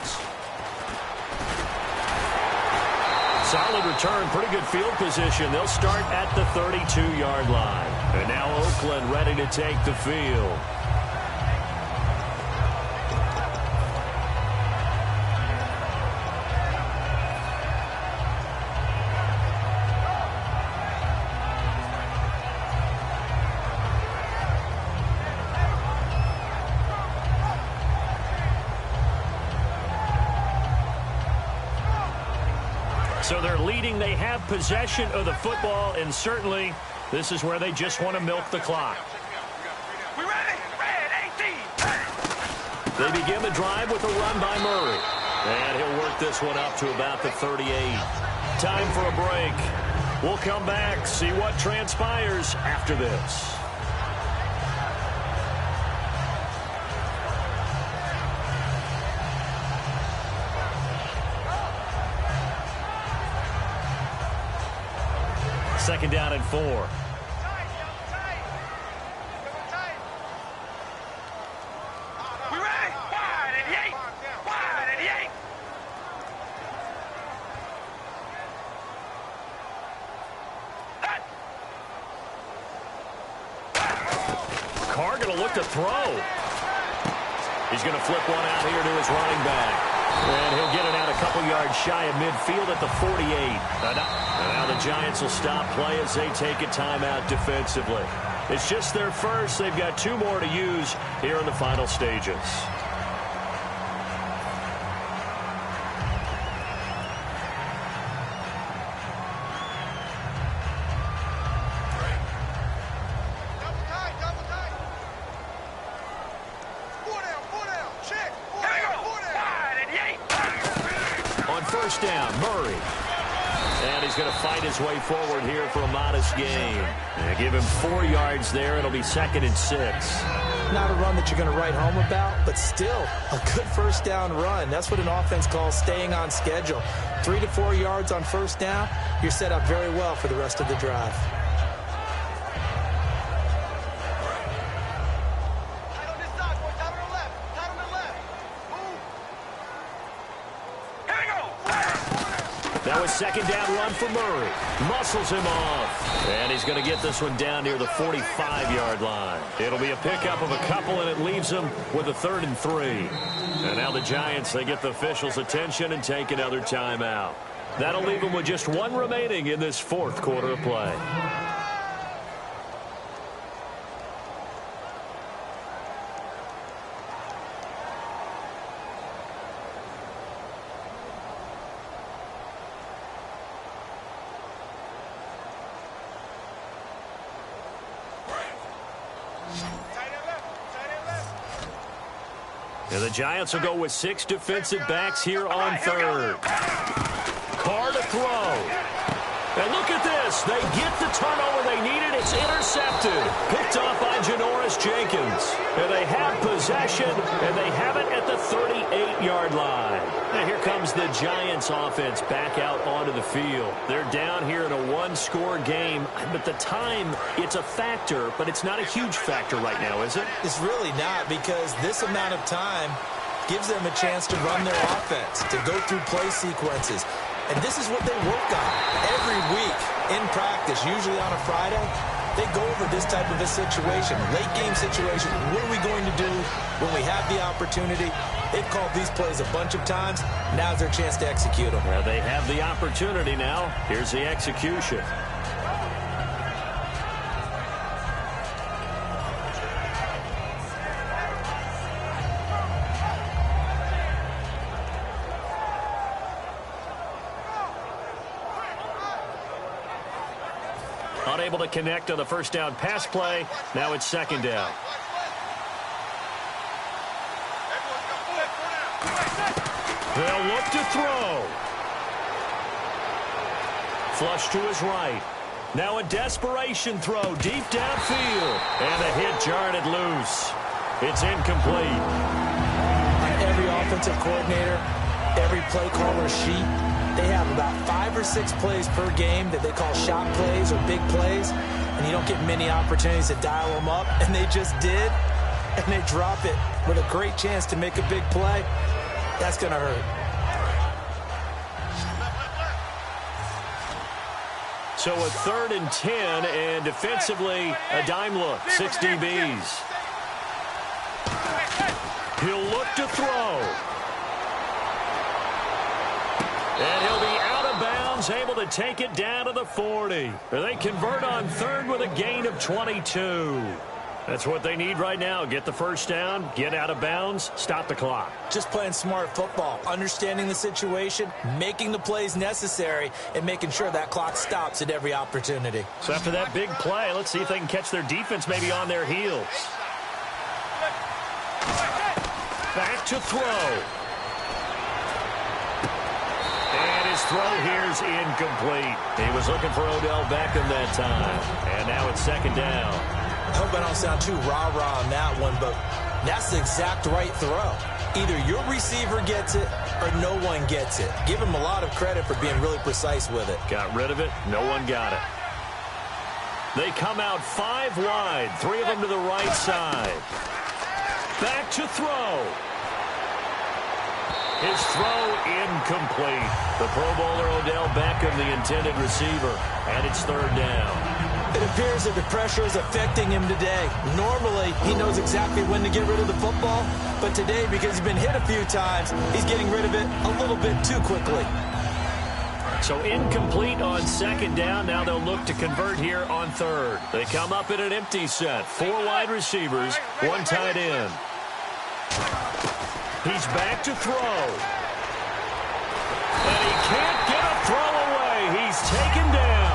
Solid return, pretty good field position. They'll start at the 32-yard line. And now Oakland ready to take the field. So they're leading. They have possession of the football, and certainly this is where they just want to milk the clock. We ready? Red 18. They begin the drive with a run by Murray. And he'll work this one up to about the 38. Time for a break. We'll come back, see what transpires after this. Second down and 4. We ready? Wide 88. Wide 88. Carr going to look to throw. He's going to flip one out here to his running back. And he'll get it out a couple yards shy of midfield at the 48. And now the Giants will stop play as they take a timeout defensively. It's just their first. They've got 2 more to use here in the final stages. Double tight, double tight. 4 down, check. 4 down. Wide 88. On first down, Murray. And he's going to fight his way forward here for a modest gain. And give him 4 yards there. It'll be 2nd and 6. Not a run that you're going to write home about, but still a good first down run. That's what an offense calls staying on schedule. 3 to 4 yards on first down, you're set up very well for the rest of the drive. Tight on this side, boy. Tight on the left. Tight on the left. Move. Here we go. Now a second down run for Murray. Muscles him off. And he's going to get this one down near the 45-yard line. It'll be a pickup of a couple, and it leaves him with a 3rd and 3. And now the Giants, they get the officials' attention and take another timeout. That'll leave them with just one remaining in this 4th quarter of play. And the Giants will go with 6 defensive backs here on 3rd. Carr to throw. And look at this. They get the turnover they needed. It's intercepted. Picked off by Janoris Jenkins. And they have possession, and they have it at the 38-yard line. Now here comes the Giants offense back out onto the field. They're down here in a 1-score game. But the time, it's a factor, but it's not a huge factor right now, is it? It's really not, because this amount of time gives them a chance to run their offense, to go through play sequences. And this is what they work on every week in practice, usually on a Friday. They go over this type of a situation, late game situation. What are we going to do when we have the opportunity? They've called these plays a bunch of times. Now's their chance to execute them. Well, they have the opportunity now. Here's the execution. Unable to connect on the first down pass play. Now it's 2nd down. They'll look to throw. Flush to his right. Now a desperation throw deep downfield. And a hit jarred it loose. It's incomplete. Every offensive coordinator, every play caller sheet, they have about 5 or 6 plays per game that they call shot plays or big plays, and you don't get many opportunities to dial them up, and they just did, and they drop it with a great chance to make a big play. That's going to hurt. So a 3rd and 10, and defensively, a dime look, 6 DBs. He'll look to throw. And he'll be out of bounds, able to take it down to the 40. They convert on 3rd with a gain of 22. That's what they need right now. Get the first down, get out of bounds, stop the clock. Just playing smart football, understanding the situation, making the plays necessary, and making sure that clock stops at every opportunity. So after that big play, let's see if they can catch their defense maybe on their heels. Back to throw. And his throw here is incomplete. He was looking for Odell Beckham that time. And now it's 2nd down. I hope I don't sound too rah-rah on that one, but that's the exact right throw. Either your receiver gets it or no one gets it. Give him a lot of credit for being really precise with it. Got rid of it. No one got it. They come out 5 wide. 3 of them to the right side. Back to throw. His throw incomplete. The Pro Bowler Odell Beckham, the intended receiver. And it's 3rd down. It appears that the pressure is affecting him today. Normally, he knows exactly when to get rid of the football. But today, because he's been hit a few times, he's getting rid of it a little bit too quickly. So incomplete on 2nd down. Now they'll look to convert here on 3rd. They come up in an empty set. 4 wide receivers, 1 tight end. He's back to throw. And he can't get a throw away. He's taken down.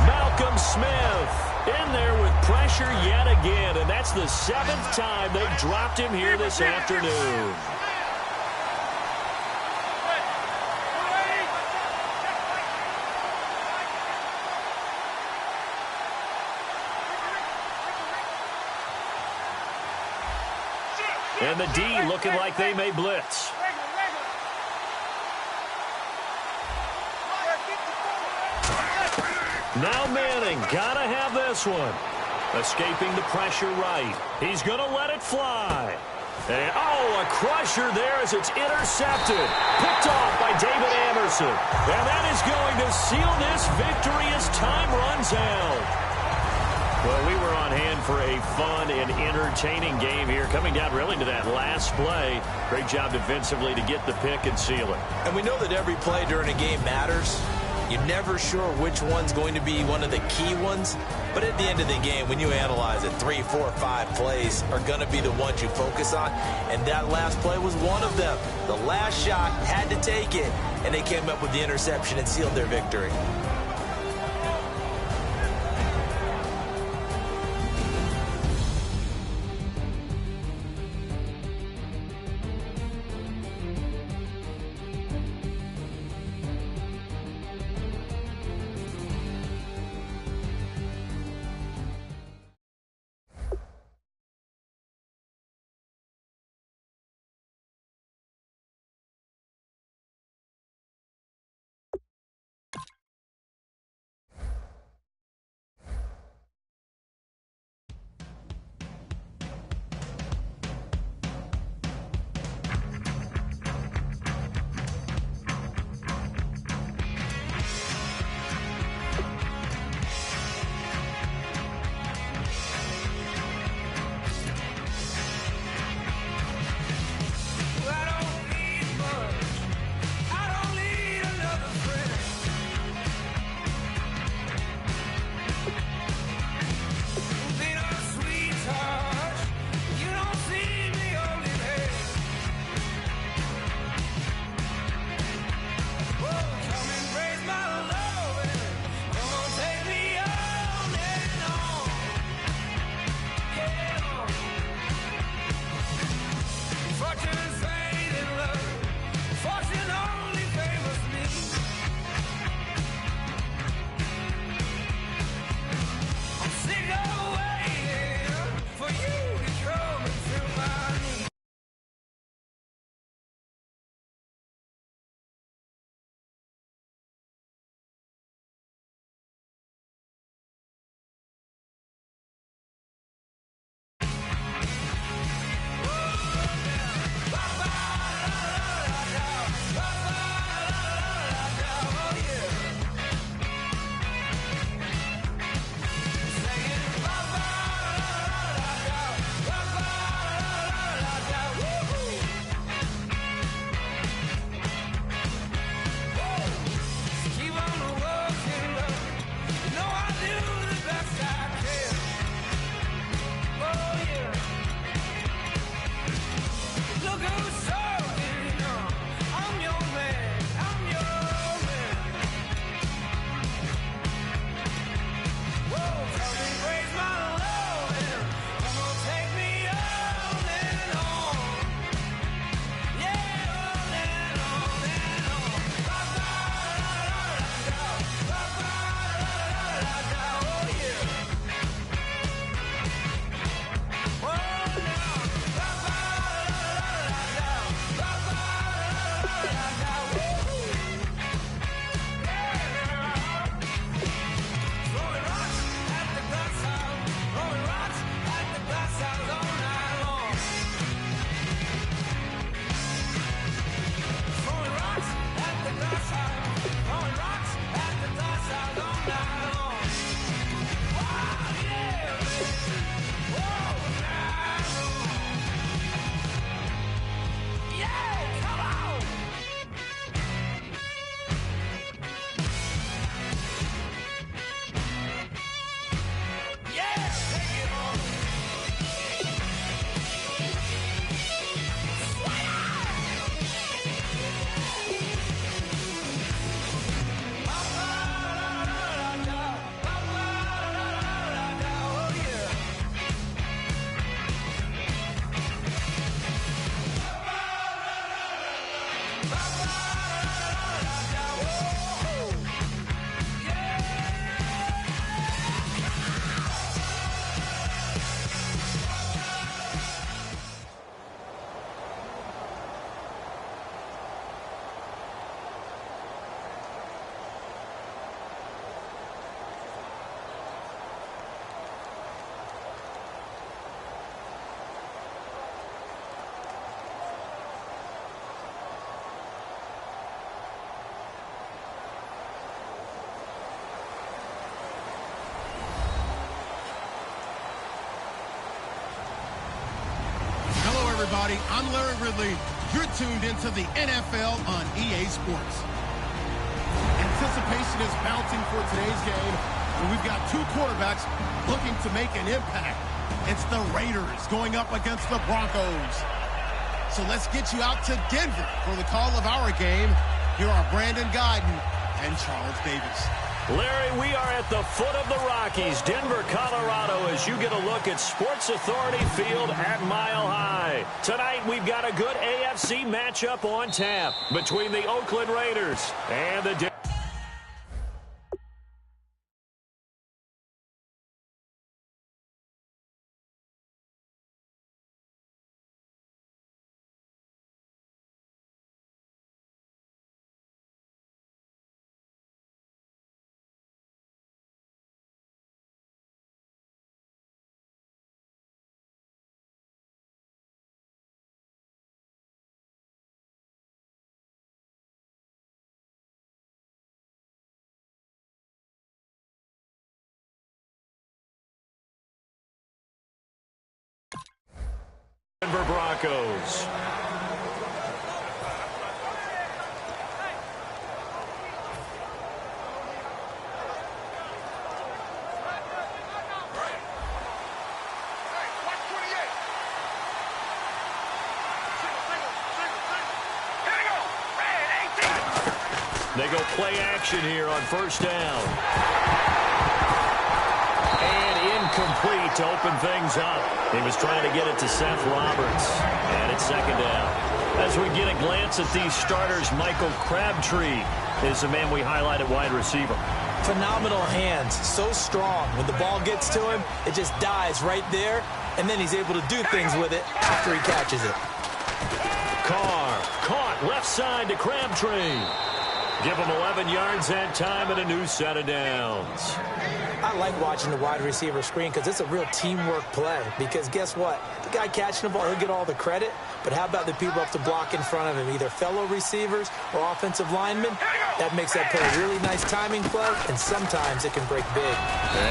Malcolm Smith in there with pressure yet again. And that's the 7th time they've dropped him here this afternoon. And the D looking like they may blitz. Now Manning, gotta have this one. Escaping the pressure right. He's gonna let it fly. A crusher there as it's intercepted. Picked off by David Anderson. And that is going to seal this victory as time runs out. Well, we were on hand for a fun and entertaining game here, coming down really to that last play. Great job defensively to get the pick and seal it. And we know that every play during a game matters. You're never sure which one's going to be one of the key ones. But at the end of the game, when you analyze it, 3, 4, 5 plays are going to be the ones you focus on. And that last play was one of them. The last shot had to take it, and they came up with the interception and sealed their victory. everybody. I'm Larry Ridley. You're tuned into the NFL on EA Sports. Anticipation is mounting for today's game, and we've got two quarterbacks looking to make an impact. It's the Raiders going up against the Broncos. So let's get you out to Denver for the call of our game. Here are Brandon Guyton and Charles Davis. Larry, we are at the foot of the Rockies, Denver, Colorado, as you get a look at Sports Authority Field at Mile High. Tonight, we've got a good AFC matchup on tap between the Oakland Raiders and the Denver Broncos. They go play action here on first down. And incomplete to open things up. He was trying to get it to Seth Roberts. And it's second down. As we get a glance at these starters, Michael Crabtree is the man we highlight at wide receiver. Phenomenal hands, so strong. When the ball gets to him, it just dies right there, and then he's able to do things with it after he catches it. Carr caught left side to Crabtree. Give him 11 yards that time and a new set of downs. I like watching the wide receiver screen because it's a real teamwork play. Because guess what? The guy catching the ball, he'll get all the credit. But how about the people up to block in front of him, either fellow receivers or offensive linemen? That makes that play a really nice timing play, and sometimes it can break big.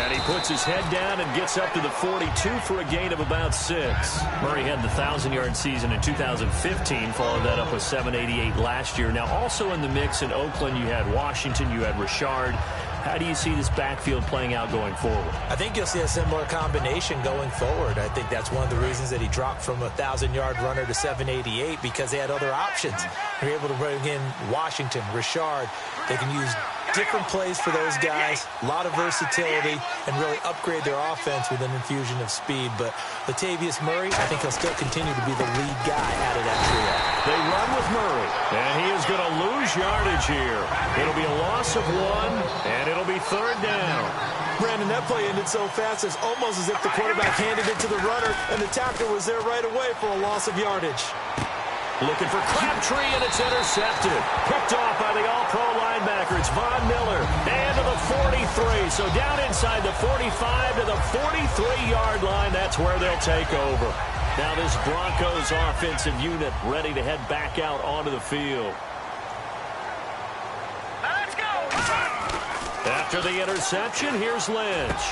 And he puts his head down and gets up to the 42 for a gain of about 6. Murray had the 1,000-yard season in 2015, followed that up with 788 last year. Now, also in the mix in Oakland, you had Washington, you had Richard. How do you see this backfield playing out going forward? I think you'll see a similar combination going forward. I think that's one of the reasons that he dropped from a 1,000-yard runner to 788, because they had other options. They're able to bring in Washington, Richard. They can use different plays for those guys, a lot of versatility, and really upgrade their offense with an infusion of speed. But Latavius Murray, I think he'll still continue to be the lead guy out of that trio. They run with Murray, and he is going to lose yardage here. It'll be a loss of 1, and it'll be third down. Brandon, that play ended so fast, it's almost as if the quarterback handed it to the runner, and the tackler was there right away for a loss of yardage. Looking for Crabtree, and it's intercepted. Picked off by the all-pro linebacker. It's Von Miller. And to the 43. So down inside the 45 to the 43-yard line. That's where they'll take over. Now this Broncos offensive unit ready to head back out onto the field. Let's go! After the interception, here's Lynch.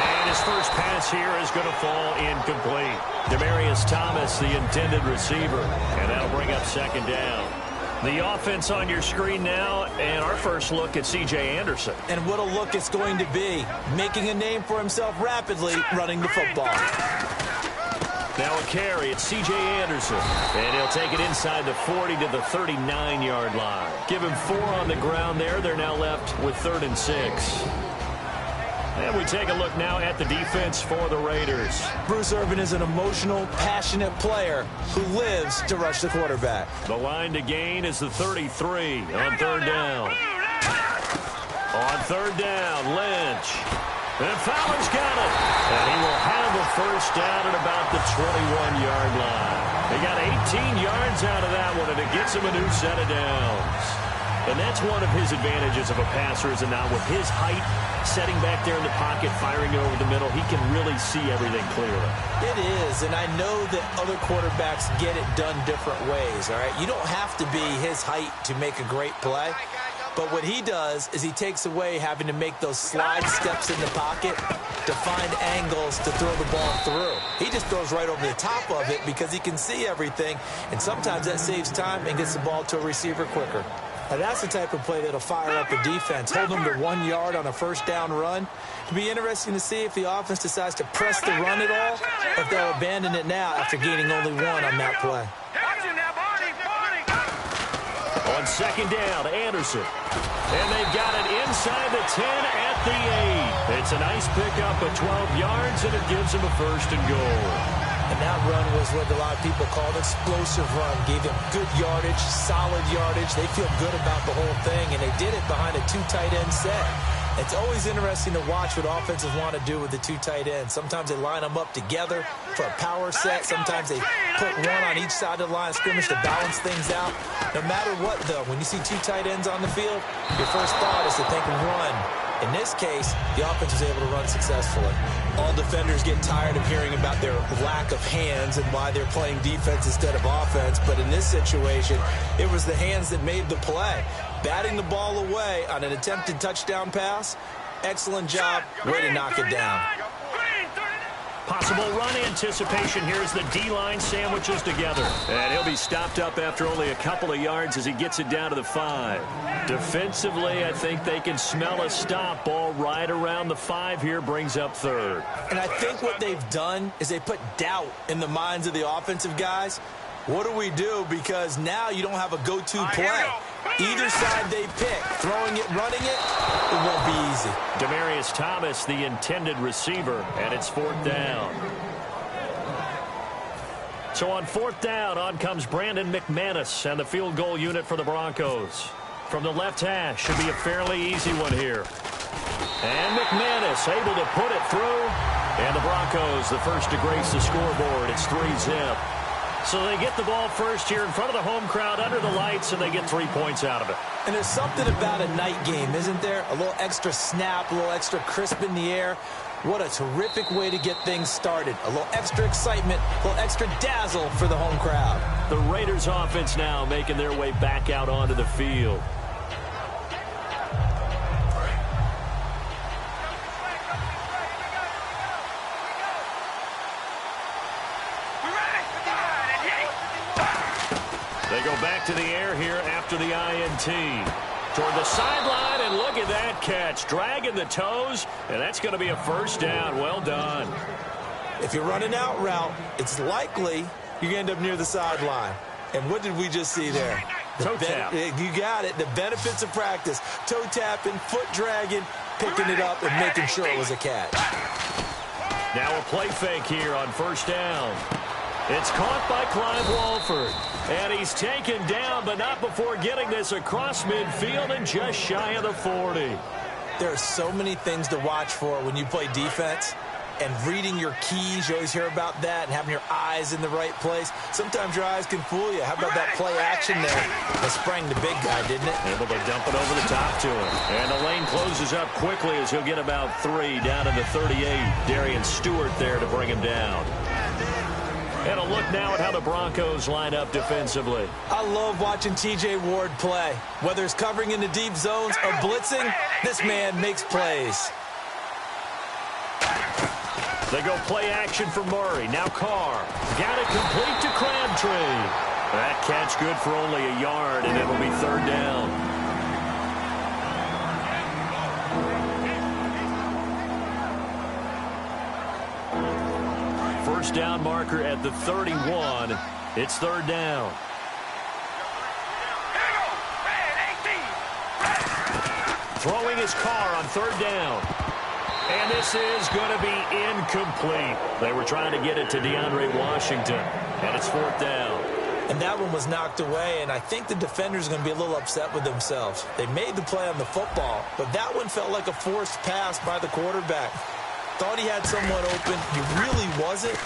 And his first pass here is going to fall incomplete. Demaryius Thomas, the intended receiver. And that'll bring up second down. The offense on your screen now, and our first look at C.J. Anderson. And what a look it's going to be. Making a name for himself rapidly, running the football. Now a carry, it's C.J. Anderson. And he'll take it inside the 40 to the 39-yard line. Give him 4 on the ground there. They're now left with 3rd and 6. And we take a look now at the defense for the Raiders. Bruce Irvin is an emotional, passionate player who lives to rush the quarterback. The line to gain is the 33 on third down. On third down, Lynch. And Fowler's got it. And he will have a first down at about the 21-yard line. They got 18 yards out of that one, and it gets him a new set of downs. And that's one of his advantages of a passer, is not with his height, setting back there in the pocket, firing it over the middle, he can really see everything clearly. It is, and I know that other quarterbacks get it done different ways, all right? You don't have to be his height to make a great play, But what he does is he takes away having to make those slide steps in the pocket to find angles to throw the ball through. He just throws right over the top of it because he can see everything, and sometimes that saves time and gets the ball to a receiver quicker. Now that's the type of play that'll fire up a defense, hold them to 1 yard on a first down run. It'll be interesting to see if the offense decides to press the run at all, or if they'll abandon it now after gaining only 1 on that play. On second down, Anderson. And they've got it inside the 10 at the 8. It's a nice pickup of 12 yards, and it gives them a first and goal. And that run was what a lot of people call an explosive run. Gave them good yardage, solid yardage. They feel good about the whole thing, and they did it behind a 2 tight end set. It's always interesting to watch what offenses want to do with the 2 tight ends. Sometimes they line them up together for a power set. Sometimes they put 1 on each side of the line of scrimmage to balance things out. No matter what, though, when you see 2 tight ends on the field, your first thought is to think run. In this case, the offense was able to run successfully. All defenders get tired of hearing about their lack of hands and why they're playing defense instead of offense. But in this situation, it was the hands that made the play. Batting the ball away on an attempted touchdown pass, excellent job, way to knock it down. Possible run anticipation here as the D-line sandwiches together. And he'll be stopped up after only a couple of yards as he gets it down to the 5. Defensively, I think they can smell a stop. Ball right around the 5 here, brings up 3rd. And I think what they've done is they put doubt in the minds of the offensive guys. What do we do? Because now you don't have a go-to play. Either side they pick, throwing it, running it, it won't be easy. Demaryius Thomas, the intended receiver, and it's 4th down. So on 4th down, on comes Brandon McManus and the field goal unit for the Broncos. From the left hash, should be a fairly easy one here. And McManus able to put it through. And the Broncos, the first to grace the scoreboard. It's 3-zip. So they get the ball first here in front of the home crowd under the lights, and they get 3 points out of it. And there's something about a night game, isn't there? A little extra snap, a little extra crisp in the air. What a terrific way to get things started. A little extra excitement, a little extra dazzle for the home crowd. The Raiders offense now making their way back out onto the field. They go back to the air here after the INT. Toward the sideline, and look at that catch. Dragging the toes, and that's going to be a first down. Well done. If you're running out route, it's likely you're going to end up near the sideline. And what did we just see there? Toe tap. You got it. The benefits of practice. Toe tapping, foot dragging, picking it up, and making sure it was a catch. Now a play fake here on first down. It's caught by Clive Walford. And he's taken down, but not before getting this across midfield and just shy of the 40. There are so many things to watch for when you play defense. And reading your keys, you always hear about that, and having your eyes in the right place. Sometimes your eyes can fool you. How about that play action there? That sprang the big guy, didn't it? Able to dump it over the top to him. And the lane closes up quickly as he'll get about 3 down to the 38. Darian Stewart there to bring him down. And a look now at how the Broncos line up defensively. I love watching T.J. Ward play. Whether it's covering in the deep zones or blitzing, this man makes plays. They go play action for Murray. Now Carr. Got it complete to Crabtree. That catch good for only a yard, and it'll be 3rd down. First down marker at the 31. It's 3rd down. Throwing his Carr on 3rd down. And this is going to be incomplete. They were trying to get it to DeAndre Washington. And it's 4th down. And that one was knocked away, and I think the defenders are going to be a little upset with themselves. They made the play on the football, but that one felt like a forced pass by the quarterback. Thought he had someone open. He really wasn't.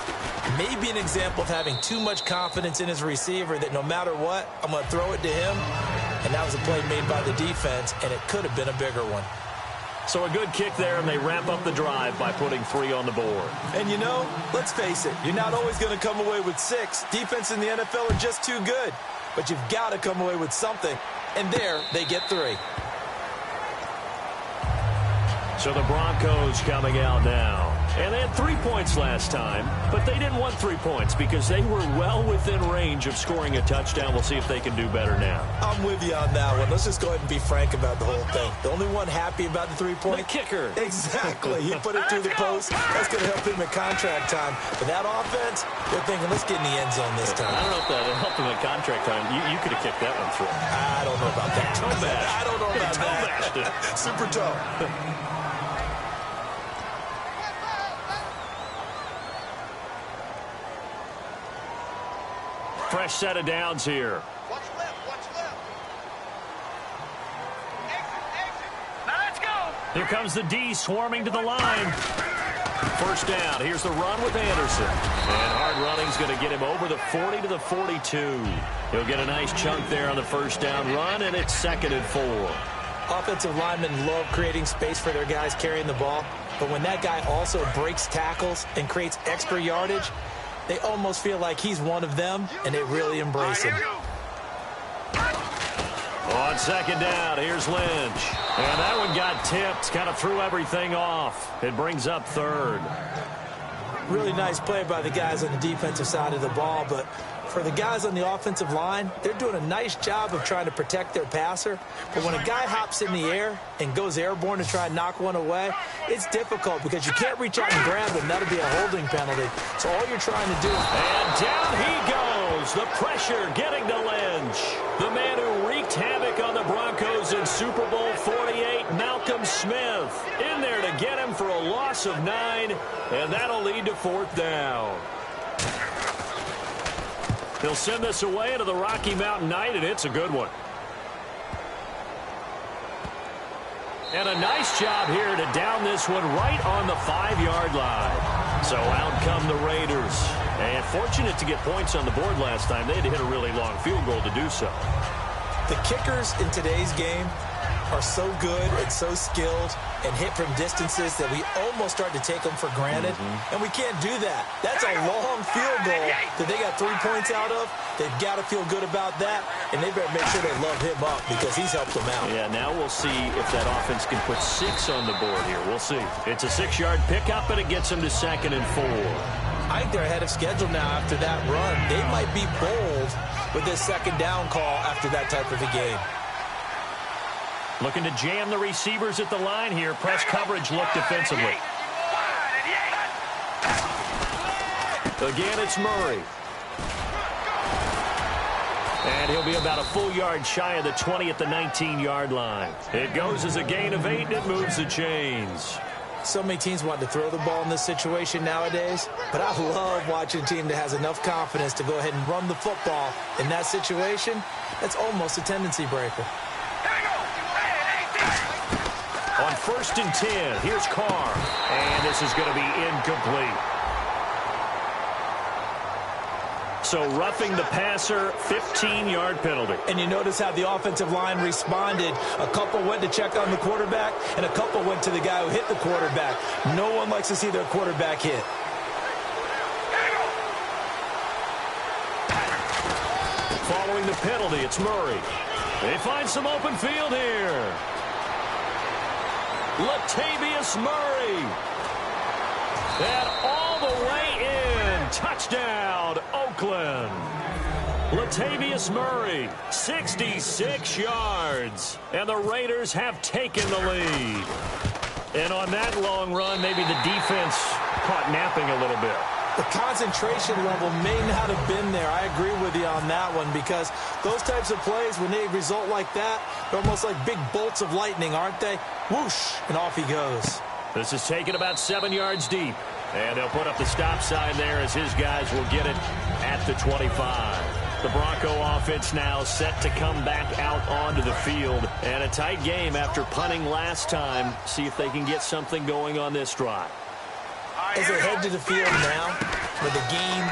Maybe an example of having too much confidence in his receiver that no matter what, I'm going to throw it to him. And that was a play made by the defense, and it could have been a bigger one. So a good kick there, and they wrap up the drive by putting 3 on the board. And you know, let's face it, you're not always going to come away with 6. Defense in the NFL are just too good. But you've got to come away with something. And there, they get 3. So the Broncos coming out now. And they had 3 points last time, but they didn't want 3 points because they were well within range of scoring a touchdown. We'll see if they can do better now. I'm with you on that one. Let's just go ahead and be frank about the whole thing. The only one happy about the 3-point? The kicker. Exactly. He put it through the post. That's going to help him at contract time. But that offense, they're thinking, let's get in the end zone this time. I don't know if that helped him at contract time. You could have kicked that one through. I don't know about that. Toe bash. I don't know about that. Super toe. Fresh set of downs here. Watch left, watch left. Exit. Now let's go. Here comes the D swarming to the line. First down. Here's the run with Anderson. And hard running's going to get him over the 40 to the 42. He'll get a nice chunk there on the first down run, and it's 2nd and 4. Offensive linemen love creating space for their guys carrying the ball, but when that guy also breaks tackles and creates extra yardage, they almost feel like he's one of them, and they really embrace him. On second down, here's Lynch. And that one got tipped, kind of threw everything off. It brings up 3rd. Really nice play by the guys on the defensive side of the ball, but for the guys on the offensive line, they're doing a nice job of trying to protect their passer. But when a guy hops in the air and goes airborne to try and knock one away, it's difficult because you can't reach out and grab him. That'll be a holding penalty. So all you're trying to do is... And down he goes. The pressure getting to Lynch. The man who wreaked havoc on the Broncos in Super Bowl 48, Malcolm Smith, in there to get him for a loss of 9, and that'll lead to 4th down. He'll send this away into the Rocky Mountain Night, and it's a good one. And a nice job here to down this one right on the 5-yard line. So out come the Raiders. And fortunate to get points on the board last time. They had to hit a really long field goal to do so. The kickers in today's game are so good and so skilled and hit from distances that we almost start to take them for granted, and we can't do that. That's a long field goal that they got 3 points out of. They've got to feel good about that, and they better make sure they love him up because he's helped them out. Yeah, now we'll see if that offense can put 6 on the board here. We'll see. It's a 6-yard pickup, and it gets them to 2nd and 4. I think they're ahead of schedule now after that run. They might be bold with this 2nd down call after that type of a game. Looking to jam the receivers at the line here. Press coverage look defensively. Again, it's Murray. And he'll be about a full yard shy of the 20 at the 19-yard line. It goes as a gain of 8, and it moves the chains. So many teams want to throw the ball in this situation nowadays, but I love watching a team that has enough confidence to go ahead and run the football in that situation. That's almost a tendency breaker. On 1st and 10, here's Carr. And this is going to be incomplete. So roughing the passer, 15-yard penalty. And you notice how the offensive line responded. A couple went to check on the quarterback, and a couple went to the guy who hit the quarterback. No one likes to see their quarterback hit. Following the penalty, it's Murray. They find some open field here. Latavius Murray. And all the way in. Touchdown, Oakland. Latavius Murray, 66 yards. And the Raiders have taken the lead. And on that long run, maybe the defense caught napping a little bit. The concentration level may not have been there. I agree with you on that one because those types of plays, when they result like that, they're almost like big bolts of lightning, aren't they? Whoosh, and off he goes. This is taken about 7 yards deep. And they'll put up the stop sign there as his guys will get it at the 25. The Bronco offense now set to come back out onto the field. And a tight game after punting last time. See if they can get something going on this drive. As they head to the field now, with the game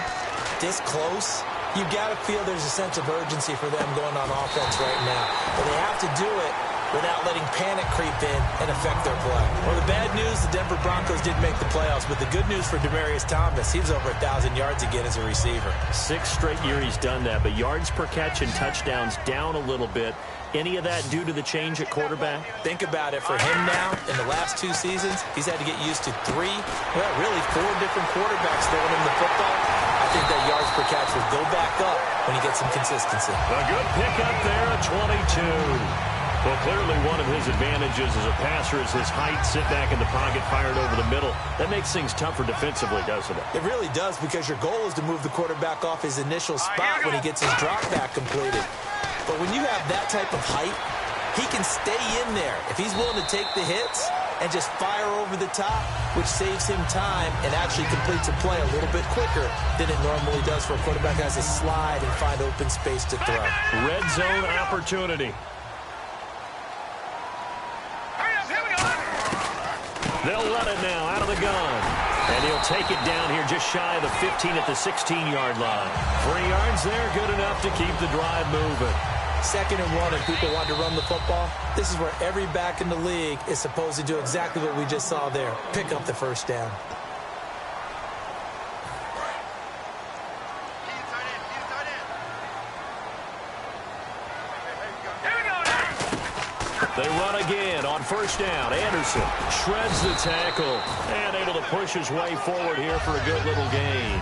this close, you've got to feel there's a sense of urgency for them going on offense right now. But they have to do it without letting panic creep in and affect their play. Well, the bad news, the Denver Broncos didn't make the playoffs, but the good news for Demaryius Thomas, he was over 1,000 yards again as a receiver. 6th straight year he's done that, but yards per catch and touchdowns down a little bit. Any of that due to the change at quarterback? Think about it. For him now, in the last 2 seasons, he's had to get used to 4 different quarterbacks throwing him the football. I think that yards per catch will go back up when he gets some consistency. A good pickup there at 22. Well, clearly one of his advantages as a passer is his height, sit back in the pocket, fired over the middle. That makes things tougher defensively, doesn't it? It really does, because your goal is to move the quarterback off his initial spot when he gets his drop back completed. But when you have that type of height, he can stay in there if he's willing to take the hits and just fire over the top, which saves him time and actually completes a play a little bit quicker than it normally does for a quarterback who has to slide and find open space to throw. Red zone opportunity. They'll run it now out of the gun. And he'll take it down here just shy of the 15 at the 16-yard line. 3 yards there, good enough to keep the drive moving. 2nd and 1, and people want to run the football. This is where every back in the league is supposed to do exactly what we just saw there. Pick up the first down. They run again on 1st down. Anderson shreds the tackle and able to push his way forward here for a good little gain.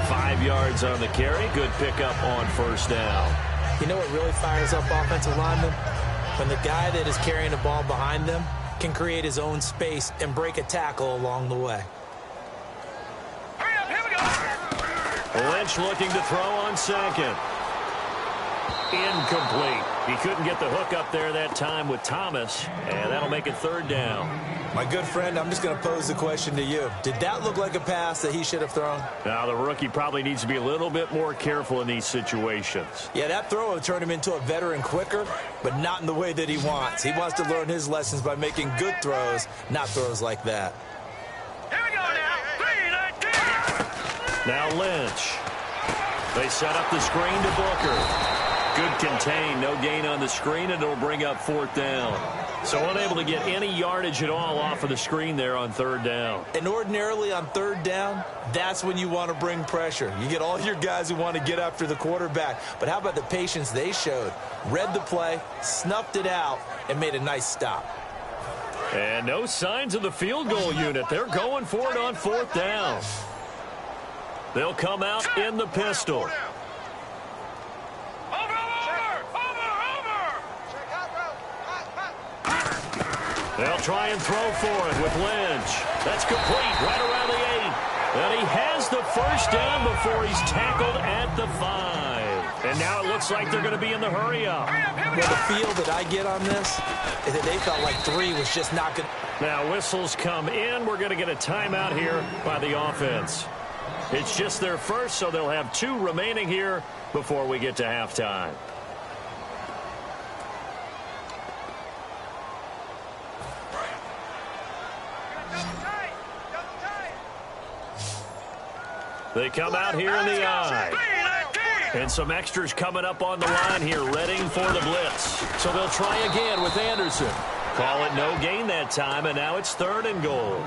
5 yards on the carry. Good pickup on 1st down. You know what really fires up offensive linemen? When the guy that is carrying the ball behind them can create his own space and break a tackle along the way. Lynch looking to throw on 2nd. Incomplete. He couldn't get the hook up there that time with Thomas, and that'll make it 3rd down. My good friend, I'm just going to pose the question to you. Did that look like a pass that he should have thrown? Now, the rookie probably needs to be a little bit more careful in these situations. Yeah, that throw would turn him into a veteran quicker, but not in the way that he wants. He wants to learn his lessons by making good throws, not throws like that. Here we go now. 3-19. Now Lynch. They set up the screen to Booker. Good contain, no gain on the screen, and it'll bring up 4th down. So unable to get any yardage at all off of the screen there on 3rd down. And ordinarily on 3rd down, that's when you want to bring pressure. You get all your guys who want to get after the quarterback. But how about the patience they showed? Read the play, snuffed it out, and made a nice stop. And no signs of the field goal unit. They're going for it on 4th down. They'll come out in the pistol. They'll try and throw for it with Lynch. That's complete right around the 8. And he has the 1st down before he's tackled at the 5. And now it looks like they're going to be in the hurry-up. Well, the feel that I get on this is that they felt like 3 was just not good. Now whistles come in. We're going to get a timeout here by the offense. It's just their first, so they'll have 2 remaining here before we get to halftime. They come out here in the eye. And some extras coming up on the line here, readying for the blitz. So they'll try again with Anderson. Call it no gain that time, and now it's 3rd and goal.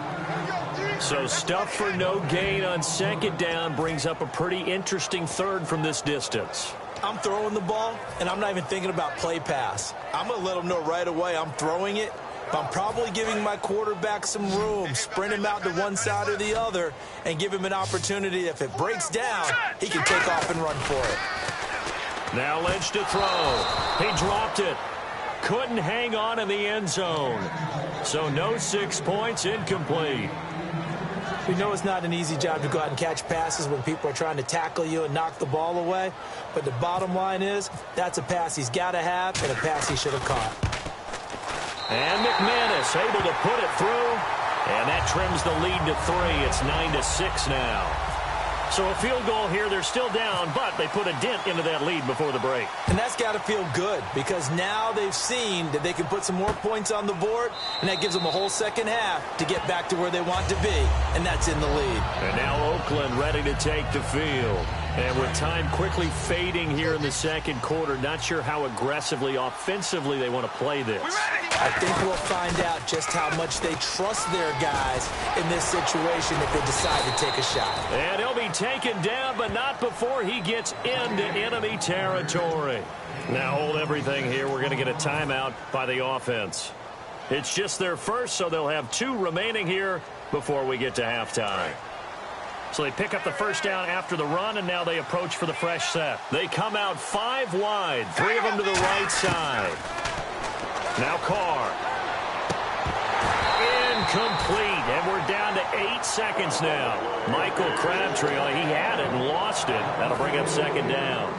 So stuff for no gain on 2nd down brings up a pretty interesting 3rd from this distance. I'm throwing the ball, and I'm not even thinking about play pass. I'm going to let them know right away I'm throwing it. But I'm probably giving my quarterback some room, sprint him out to one side or the other, and give him an opportunity. If it breaks down, he can take off and run for it. Now Lynch to throw. He dropped it. Couldn't hang on in the end zone. So no 6 points, incomplete. We know it's not an easy job to go out and catch passes when people are trying to tackle you and knock the ball away. But the bottom line is, that's a pass he's got to have and a pass he should have caught. And McManus able to put it through. And that trims the lead to 3. It's 9-6 now. So a field goal here. They're still down, but they put a dent into that lead before the break. And that's got to feel good because now they've seen that they can put some more points on the board, and that gives them a whole second half to get back to where they want to be, and that's in the lead. And now Oakland ready to take the field. And with time quickly fading here in the second quarter, not sure how aggressively, offensively they want to play this. I think we'll find out just how much they trust their guys in this situation if they decide to take a shot. And he'll be taken down, but not before he gets into enemy territory. Now hold everything here. We're going to get a timeout by the offense. It's just their first, so they'll have 2 remaining here before we get to halftime. So they pick up the first down after the run, and now they approach for the fresh set. They come out 5 wide, 3 of them to the right side. Now Carr. Incomplete, and we're down to 8 seconds now. Michael Crabtree, he had it and lost it. That'll bring up second down.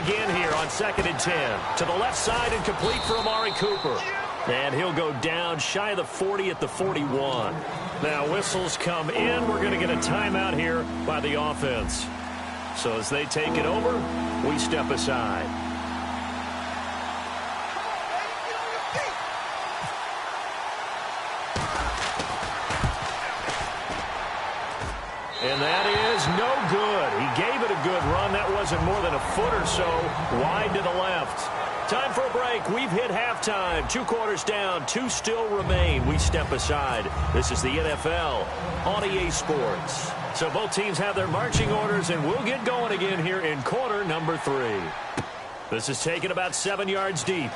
Again here on 2nd and 10. To the left side and complete for Amari Cooper. And he'll go down shy of the 40 at the 41. Now whistles come in. We're going to get a timeout here by the offense. So as they take it over, we step aside. And that is no good. He gave it a good run. That wasn't more than a foot or so wide to the left. Time for a break. We've hit halftime. 2 quarters down. 2 still remain. We step aside. This is the NFL on EA Sports. So both teams have their marching orders, and we'll get going again here in quarter number 3. This is taken about 7 yards deep.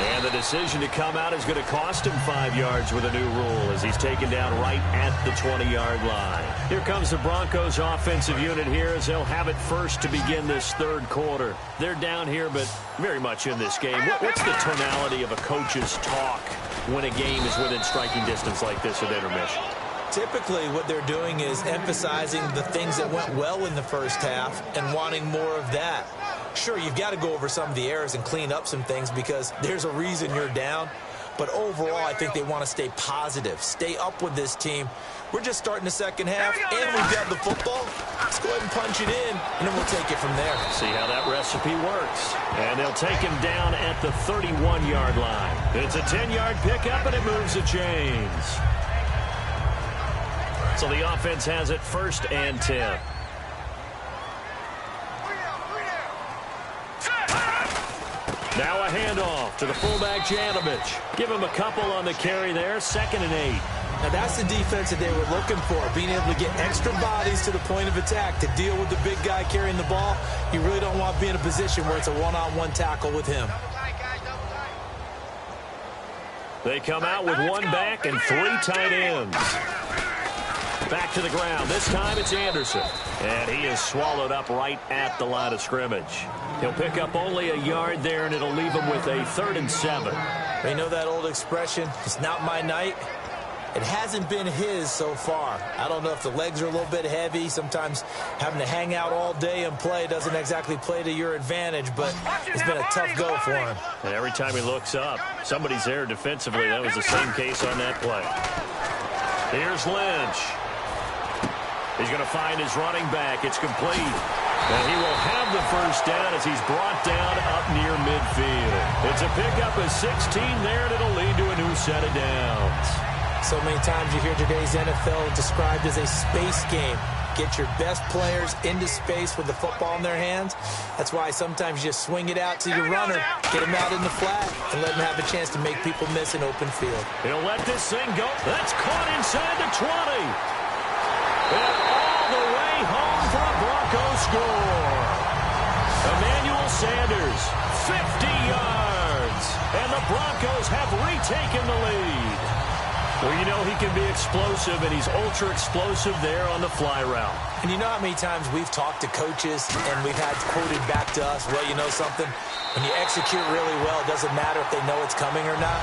And the decision to come out is going to cost him 5 yards with a new rule as he's taken down right at the 20-yard line. Here comes the Broncos offensive unit here as they'll have it first to begin this 3rd quarter. They're down here, but very much in this game. What's the tonality of a coach's talk when a game is within striking distance like this at intermission? Typically, what they're doing is emphasizing the things that went well in the first half and wanting more of that. Sure, you've got to go over some of the errors and clean up some things because there's a reason you're down. But overall, I think they want to stay positive, stay up with this team. We're just starting the second half, and we've got the football. Let's go ahead and punch it in, and then we'll take it from there. See how that recipe works. And they'll take him down at the 31-yard line. It's a 10-yard pickup, and it moves the chains. So the offense has it 1st and 10. Now a handoff to the fullback, Janovich. Give him a couple on the carry there, 2nd and 8. Now that's the defense that they were looking for, being able to get extra bodies to the point of attack to deal with the big guy carrying the ball. You really don't want to be in a position where it's a one-on-one tackle with him. They come out with 1 back and 3 tight ends. Back to the ground. This time it's Anderson. And he is swallowed up right at the line of scrimmage. He'll pick up only a yard there, and it'll leave him with a 3rd and 7. You know that old expression, it's not my night? It hasn't been his so far. I don't know if the legs are a little bit heavy. Sometimes having to hang out all day and play doesn't exactly play to your advantage, but it's been a tough go for him. And every time he looks up, somebody's there defensively. That was the same case on that play. Here's Lynch. He's going to find his running back. It's complete. And he will have the first down as he's brought down up near midfield. It's a pickup of 16 there, and it'll lead to a new set of downs. So many times you hear today's NFL described as a space game. Get your best players into space with the football in their hands. That's why sometimes you just swing it out to your runner, get him out in the flat, and let him have a chance to make people miss an open field. He'll let this thing go. That's caught inside the 20. And all the way home for a Broncos score. Emmanuel Sanders, 50 yards. And the Broncos have retaken the lead. Well, you know he can be explosive, and he's ultra-explosive there on the fly route. And you know how many times we've talked to coaches, and we've had quoted back to us, well, you know something? When you execute really well, it doesn't matter if they know it's coming or not.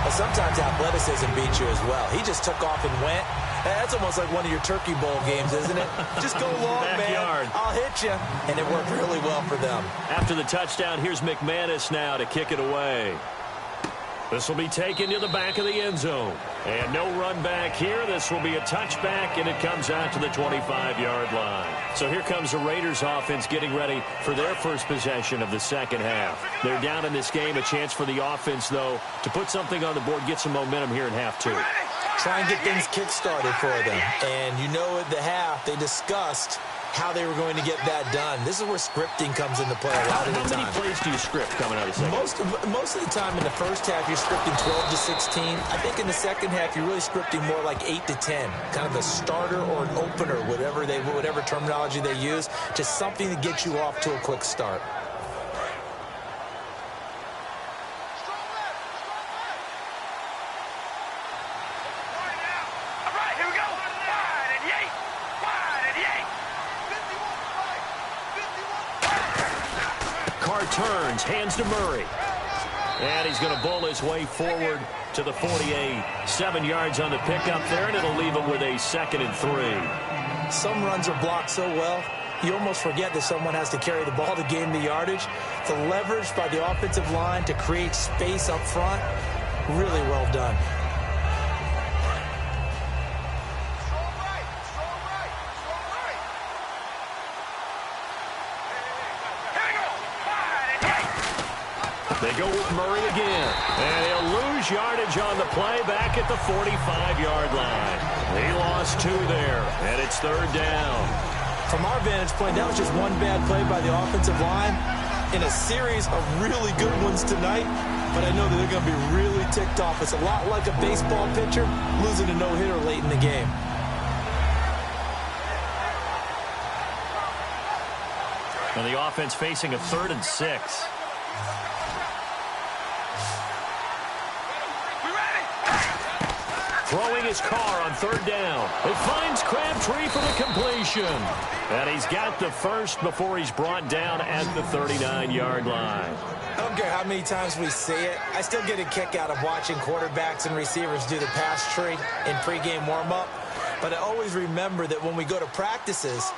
But sometimes athleticism beats you as well. He just took off and went. That's almost like one of your Turkey Bowl games, isn't it? Just go long, man. I'll hit you. And it worked really well for them. After the touchdown, here's McManus now to kick it away. This will be taken to the back of the end zone. And no run back here. This will be a touchback, and it comes out to the 25-yard line. So here comes the Raiders offense getting ready for their first possession of the second half. They're down in this game. A chance for the offense, though, to put something on the board, get some momentum here in half two. Try and get things kick-started for them. And you know at the half, they discussed how they were going to get that done. This is where scripting comes into play a lot of the time. How many plays do you script coming out of the second? Most of the time in the first half, you're scripting 12 to 16. I think in the second half, you're really scripting more like 8 to 10. Kind of a starter or an opener, whatever terminology they use, just something to get you off to a quick start. Turns, hands to Murray. And he's going to bowl his way forward to the 48. 7 yards on the pickup there, and it'll leave him with a 2nd and 3. Some runs are blocked so well, you almost forget that someone has to carry the ball to gain the yardage. The leverage by the offensive line to create space up front, really well done. They go with Murray again, and he'll lose yardage on the play back at the 45-yard line. He lost 2 there, and it's 3rd down. From our vantage point, that was just one bad play by the offensive line in a series of really good ones tonight, but I know that they're going to be really ticked off. It's a lot like a baseball pitcher losing a no-hitter late in the game. And the offense facing a 3rd and 6. Throwing his car on 3rd down. It finds Crabtree for the completion. And he's got the first before he's brought down at the 39-yard line. I don't care how many times we see it. I still get a kick out of watching quarterbacks and receivers do the pass tree in pregame warm-up. But I always remember that when we go to practices,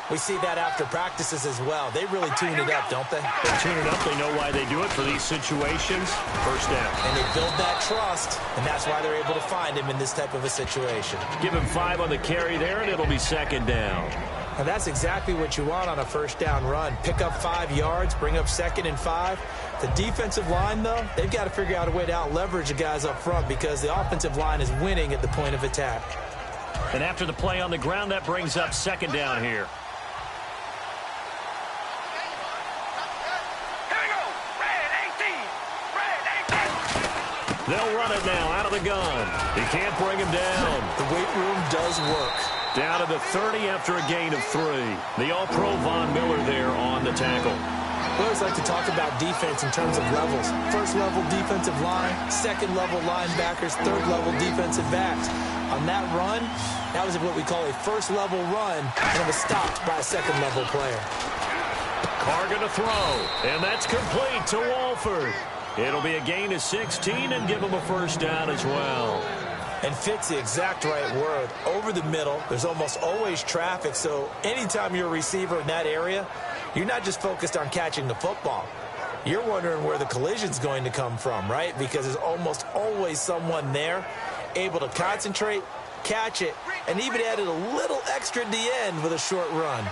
we see that after practices as well. They really tune it up, don't they? They tune it up. They know why they do it for these situations. First down. And they build that trust, and that's why they're able to find him in this type of a situation. Give him 5 on the carry there, and it'll be 2nd down. And that's exactly what you want on a first down run. Pick up 5 yards, bring up 2nd and 5. The defensive line, though, they've got to figure out a way to out-leverage the guys up front because the offensive line is winning at the point of attack. And after the play on the ground, that brings up 2nd down here. They'll run it now out of the gun. He can't bring him down. The weight room does work. Down to the 30 after a gain of 3. The All-Pro Von Miller there on the tackle. We always like to talk about defense in terms of levels. First-level defensive line, second-level linebackers, third-level defensive backs. On that run, that was what we call a first-level run, and it was stopped by a second-level player. Carr going to throw, and that's complete to Walford. It'll be a gain of 16 and give him a first down as well. And fit's the exact right word. Over the middle, there's almost always traffic, so anytime you're a receiver in that area, you're not just focused on catching the football. You're wondering where the collision's going to come from, right? Because there's almost always someone there able to concentrate, catch it, and even added a little extra at the end with a short run.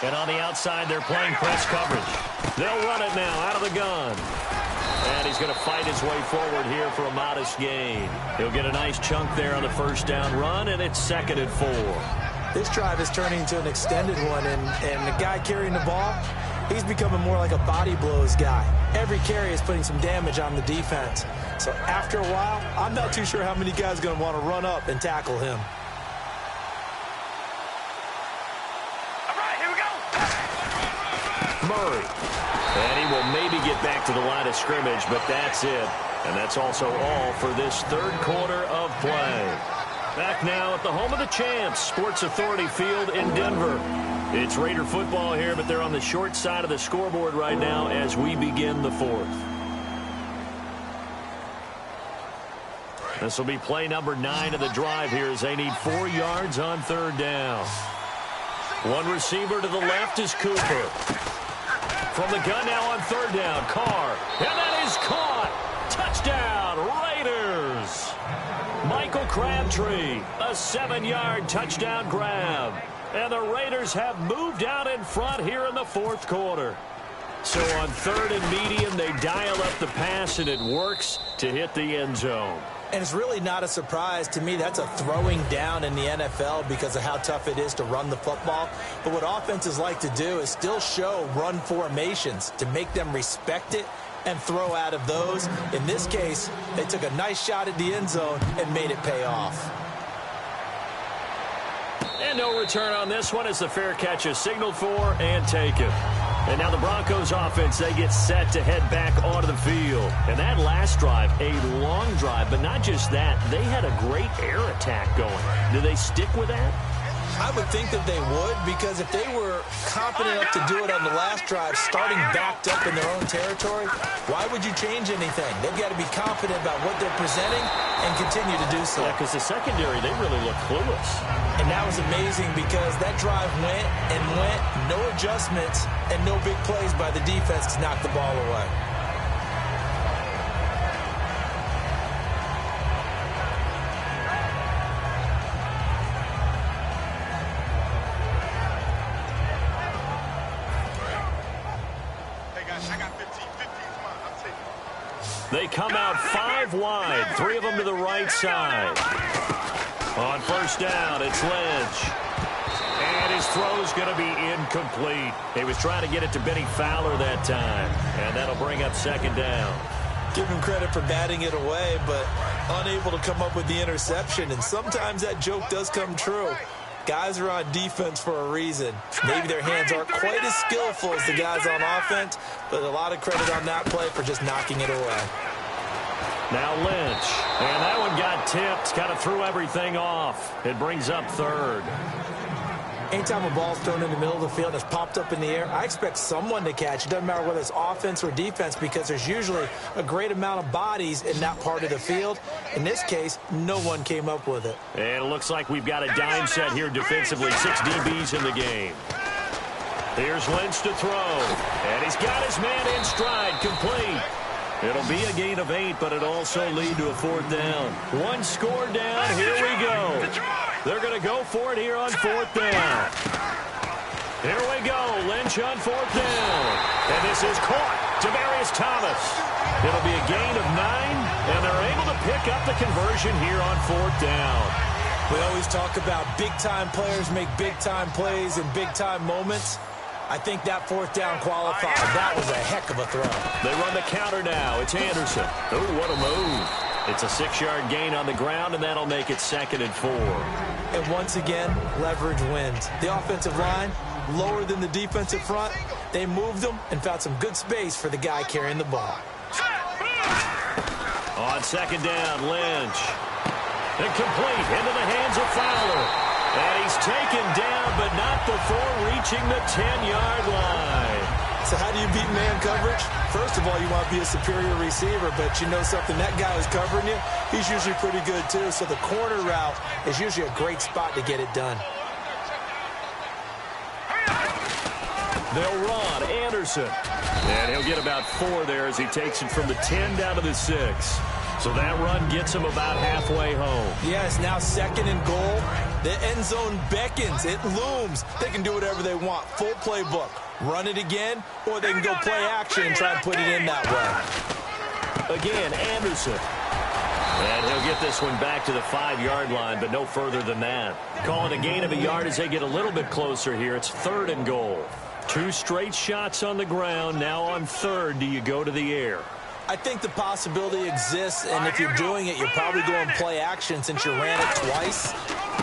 And on the outside, they're playing press coverage. They'll run it now out of the gun. And he's going to fight his way forward here for a modest gain. He'll get a nice chunk there on the first down run, and it's 2nd and 4. This drive is turning into an extended one, and the guy carrying the ball, he's becoming more like a body blows guy. Every carry is putting some damage on the defense. So after a while, I'm not too sure how many guys are going to want to run up and tackle him. Murray. And he will maybe get back to the line of scrimmage, but that's it. And that's also all for this 3rd quarter of play. Back now at the home of the champs, Sports Authority Field in Denver. It's Raider football here, but they're on the short side of the scoreboard right now as we begin the 4th. This will be play number 9 of the drive here as they need 4 yards on 3rd down. One receiver to the left is Cooper. From the gun now on 3rd down, Carr. And that is caught. Touchdown. Crabtree, a 7-yard touchdown grab. And the Raiders have moved out in front here in the fourth quarter. So on 3rd and medium, they dial up the pass, and it works to hit the end zone. And it's really not a surprise to me. That's a throwing down in the NFL because of how tough it is to run the football. But what offenses like to do is still show run formations to make them respect it and throw out of those. In this case, they took a nice shot at the end zone and made it pay off. And no return on this one as the fair catch is signaled for and taken. And now the Broncos offense, they get set to head back onto the field. And that last drive, a long drive, but not just that. They had a great air attack going. Do they stick with that? I would think that they would, because if they were confident enough to do it on the last drive, starting backed up in their own territory, why would you change anything? They've got to be confident about what they're presenting and continue to do so. Yeah, because the secondary, they really look clueless. And that was amazing because that drive went and went, no adjustments, and no big plays by the defense to knock the ball away. They come out 5 wide, 3 of them to the right side. On first down, it's Lynch. And his throw's going to be incomplete. He was trying to get it to Benny Fowler that time. And that'll bring up 2nd down. Give him credit for batting it away, but unable to come up with the interception. And sometimes that joke does come true. Guys are on defense for a reason. Maybe their hands aren't quite as skillful as the guys on offense, but a lot of credit on that play for just knocking it away. Now Lynch. And that one got tipped. Kind of threw everything off. It brings up 3rd. Anytime a ball's thrown in the middle of the field and it's popped up in the air, I expect someone to catch. It doesn't matter whether it's offense or defense because there's usually a great amount of bodies in that part of the field. In this case, no one came up with it. And it looks like we've got a dime set here defensively. 6 DBs in the game. Here's Lynch to throw. And he's got his man in stride, complete. It'll be a gain of 8, but it'll also lead to a 4th down. 1 score down. Here we go. They're going to go for it here on 4th down. Here we go. Lynch on 4th down. And this is caught. Demaryius Thomas. It'll be a gain of 9, and they're able to pick up the conversion here on 4th down. We always talk about big-time players make big-time plays in big-time moments. I think that 4th down qualified. That was a heck of a throw. They run the counter now. It's Anderson. Oh, what a move. It's a 6-yard gain on the ground, and that'll make it 2nd and 4. And once again, leverage wins. The offensive line, lower than the defensive front. They moved them and found some good space for the guy carrying the ball. On 2nd down, Lynch. Incomplete into the hands of Fowler. And he's taken down, but not before reaching the 10-yard line. So how do you beat man coverage? First of all, you want to be a superior receiver, but you know something, that guy who's covering you, he's usually pretty good too. So the corner route is usually a great spot to get it done. They'll run Anderson. And he'll get about 4 there as he takes it from the 10 down to the 6. So that run gets him about halfway home. Yeah, it's now 2nd and goal. The end zone beckons. It looms. They can do whatever they want. Full playbook. Run it again, or they can go play action and try and put it in that way. Again, Anderson. And he'll get this one back to the 5-yard line, but no further than that. Calling a gain of a yard as they get a little bit closer here. It's 3rd and goal. 2 straight shots on the ground. Now on 3rd, do you go to the air? I think the possibility exists, and if you're doing it, you're probably going play action since you ran it twice.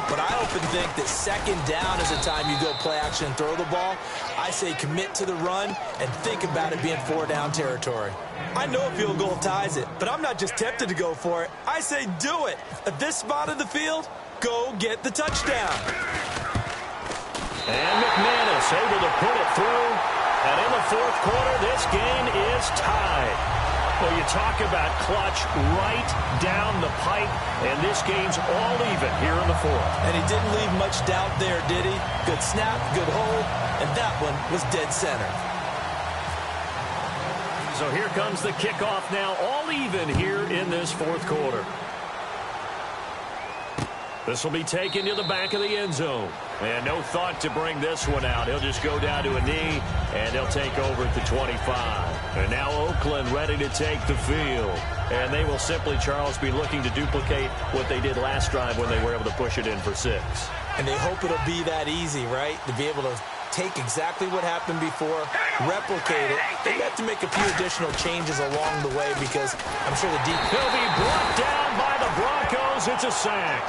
But I often think that 2nd down is the time you go play action and throw the ball. I say commit to the run and think about it being 4-down territory. I know a field goal ties it, but I'm not just tempted to go for it. I say do it. At this spot of the field, go get the touchdown. And McManus able to put it through. And in the 4th quarter, this game is tied. Well, you talk about clutch right down the pipe, and this game's all even here in the 4th. And he didn't leave much doubt there, did he? Good snap, good hold, and that one was dead center. So here comes the kickoff now, all even here in this 4th quarter. This will be taken to the back of the end zone. And no thought to bring this one out. He'll just go down to a knee, and they'll take over at the 25. And now Oakland ready to take the field. And they will simply, Charles, be looking to duplicate what they did last drive when they were able to push it in for 6. And they hope it'll be that easy, right? To be able to take exactly what happened before, replicate it. They got to make a few additional changes along the way because I'm sure the deep... He'll be brought down by the Broncos. It's a sack.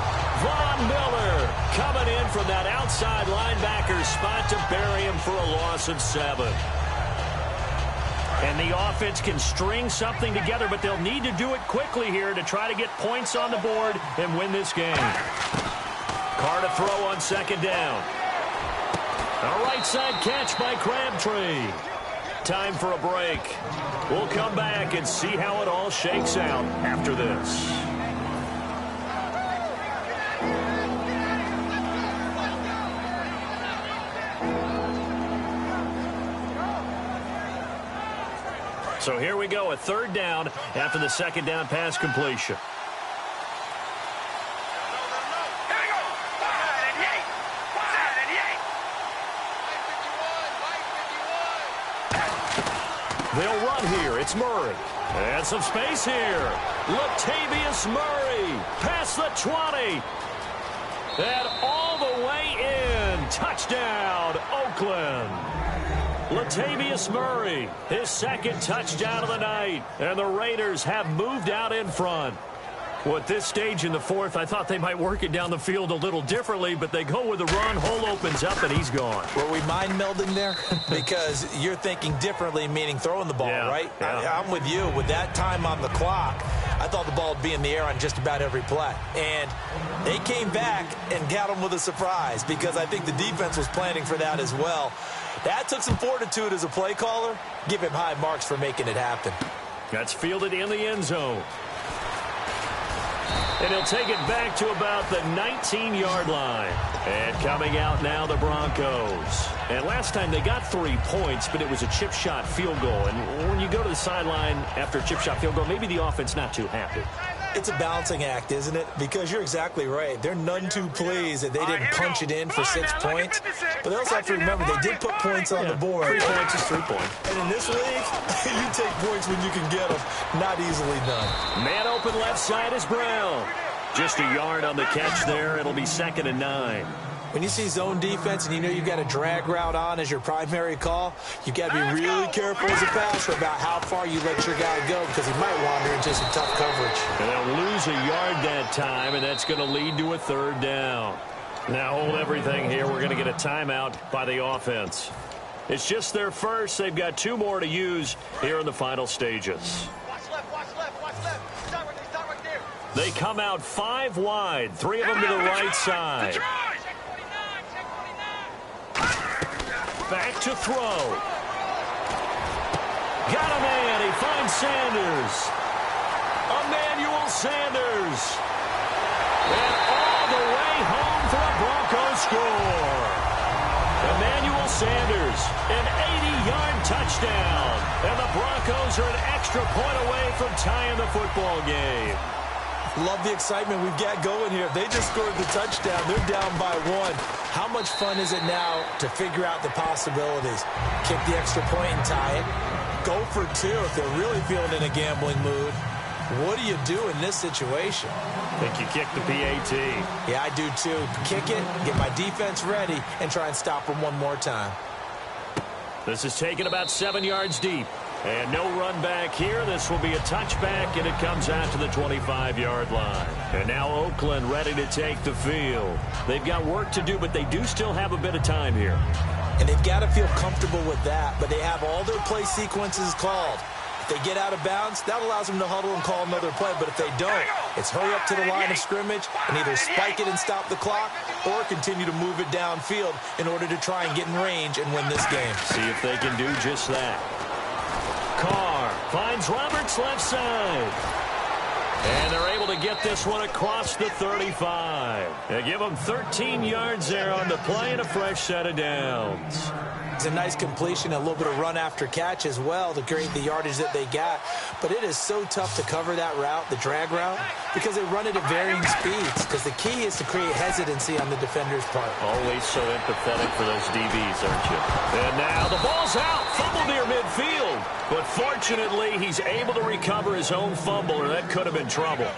Von Miller coming in from that outside linebacker spot to bury him for a loss of 7. And the offense can string something together, but they'll need to do it quickly here to try to get points on the board and win this game. Carr to throw on 2nd down. A right side catch by Crabtree. Time for a break. We'll come back and see how it all shakes out after this. So here we go, a 3rd down after the 2nd down pass completion. They'll run here. It's Murray. And some space here. Latavius Murray past the 20. And all the way in. Touchdown, Oakland. Latavius Murray, his 2nd touchdown of the night. And the Raiders have moved out in front. Well, at this stage in the 4th, I thought they might work it down the field a little differently, but they go with the run. Hole opens up, and he's gone. Were we mind melding there? Because you're thinking differently, meaning throwing the ball, right? Yeah. I'm with you. With that time on the clock, I thought the ball would be in the air on just about every play. And they came back and got him with a surprise because I think the defense was planning for that as well. That took some fortitude as a play caller. Give him high marks for making it happen. That's fielded in the end zone. And he'll take it back to about the 19-yard line. And coming out now, the Broncos. And last time they got 3 points, but it was a chip shot field goal. And when you go to the sideline after a chip shot field goal, maybe the offense not too happy. It's a balancing act, isn't it? Because you're exactly right. They're none too pleased that they didn't punch it in for 6 points. But they also have to remember they did put points on the board. 3 points is 3 points. And in this league, you take points when you can get them. Not easily done. Man open left side is Brown. Just a yard on the catch there. It'll be 2nd and 9. When you see zone defense and you know you've got a drag route on as your primary call, you've got to be really careful as a passer about how far you let your guy go because he might wander into some tough coverage. And they'll lose a yard that time, and that's going to lead to a 3rd down. Now hold everything here. We're going to get a timeout by the offense. It's just their first. They've got 2 more to use here in the final stages. Watch left, watch left, watch left. Start right there. They come out 5 wide, 3 of them to the right side. Back to throw. Got a man. He finds Sanders. Emmanuel Sanders. And all the way home for a Broncos score. Emmanuel Sanders, an 80-yard touchdown. And the Broncos are an extra point away from tying the football game. Love the excitement we've got going here. If they just scored the touchdown, they're down by 1. How much fun is it now to figure out the possibilities? Kick the extra point and tie it. Go for 2 if they're really feeling in a gambling mood. What do you do in this situation? I think you kick the PAT. Yeah, I do too. Kick it, get my defense ready, and try and stop them one more time. This is taken about 7 yards deep. And no run back here. This will be a touchback, and it comes out to the 25-yard line. And now Oakland ready to take the field. They've got work to do, but they do still have a bit of time here. And they've got to feel comfortable with that, but they have all their play sequences called. If they get out of bounds, that allows them to huddle and call another play. But if they don't, it's hurry up to the line of scrimmage and either spike it and stop the clock or continue to move it downfield in order to try and get in range and win this game. See if they can do just that. Carr finds Roberts left side. And they're able to get this one across the 35. They give them 13 yards there on the play and a fresh set of downs. It's a nice completion, a little bit of run after catch as well to create the yardage that they got. But it is so tough to cover that route, the drag route, because they run it at varying speeds. Because the key is to create hesitancy on the defender's part. Always so empathetic for those DBs, aren't you? And now the ball's out. Fumble near midfield. But fortunately, he's able to recover his own fumble, or that could have been trouble.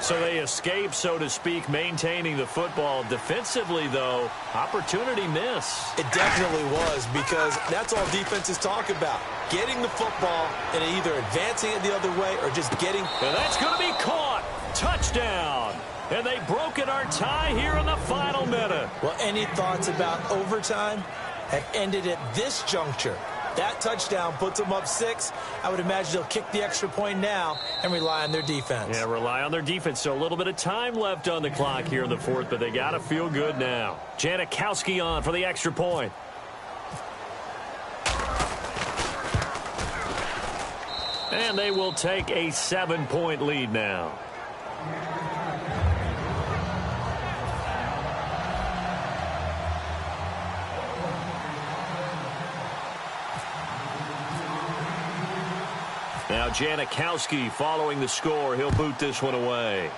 So they escape, so to speak, maintaining the football. Defensively, though, opportunity miss. It definitely was, because that's all defenses talk about. Getting the football and either advancing it the other way or just getting... And that's going to be caught. Touchdown. And they've broken our tie here in the final minute. Well, any thoughts about overtime have ended at this juncture. That touchdown puts them up 6. I would imagine they'll kick the extra point now and rely on their defense. Yeah, rely on their defense. So a little bit of time left on the clock here in the fourth, but they got to feel good now. Janikowski on for the extra point. And they will take a 7-point lead now. Now Janikowski following the score. He'll boot this one away.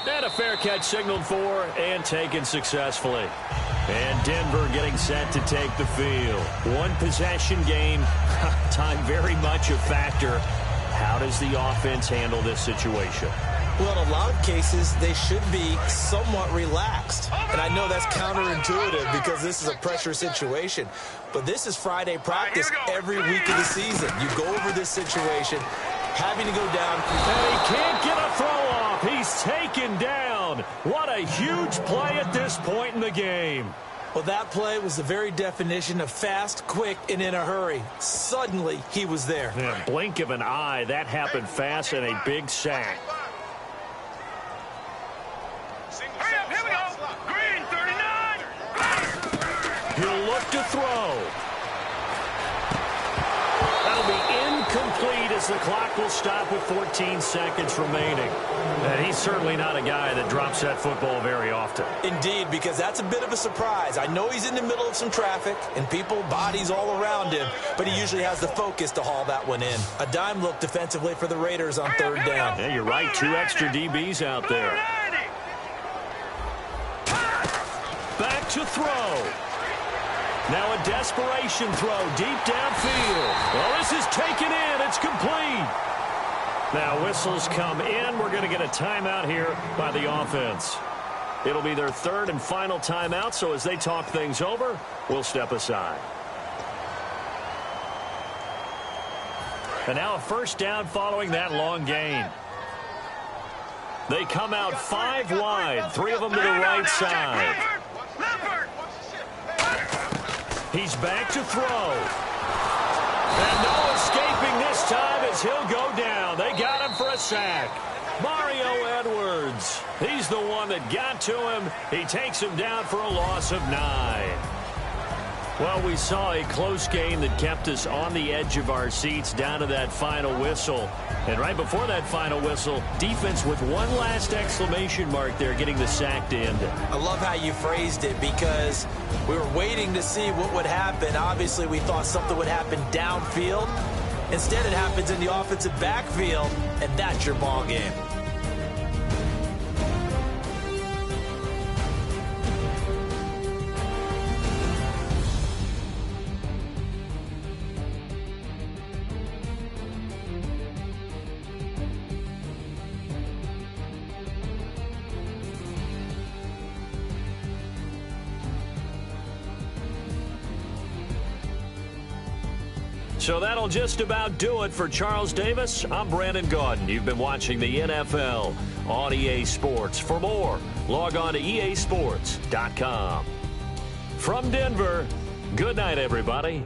And a fair catch signaled for and taken successfully. And Denver getting set to take the field. One possession game. Time very much a factor. How does the offense handle this situation? Well, in a lot of cases, they should be somewhat relaxed. And I know that's counterintuitive because this is a pressure situation. But this is Friday practice every week of the season. You go over this situation, having to go down. And he can't get a throw off. He's taken down. What a huge play at this point in the game. Well, that play was the very definition of fast, quick, and in a hurry. Suddenly, he was there. Yeah, blink of an eye. That happened fast and a big sack. Here we go. Green, 39. He'll look to throw. That'll be incomplete as the clock will stop with 14 seconds remaining. And he's certainly not a guy that drops that football very often. Indeed, because that's a bit of a surprise. I know he's in the middle of some traffic and people, bodies all around him, but he usually has the focus to haul that one in. A dime look defensively for the Raiders on third down. Yeah, you're right. 2 extra DBs out there. Back to throw. Now a desperation throw deep downfield. Well, this is taken in. It's complete. Now whistles come in. We're going to get a timeout here by the offense. It'll be their third and final timeout, so as they talk things over, we'll step aside. And now a first down following that long gain. They come out 5 wide, 3 of them to the right side. He's back to throw. And no escaping this time as he'll go down. They got him for a sack. Mario Edwards. He's the one that got to him. He takes him down for a loss of 9. Well, we saw a close game that kept us on the edge of our seats down to that final whistle. And right before that final whistle, defense with one last exclamation mark there, getting the sack to end it. I love how you phrased it because we were waiting to see what would happen. Obviously, we thought something would happen downfield. Instead, it happens in the offensive backfield, and that's your ball game. So that'll just about do it for Charles Davis. I'm Brandon Gaudin. You've been watching the NFL on EA Sports. For more, log on to easports.com. From Denver, good night, everybody.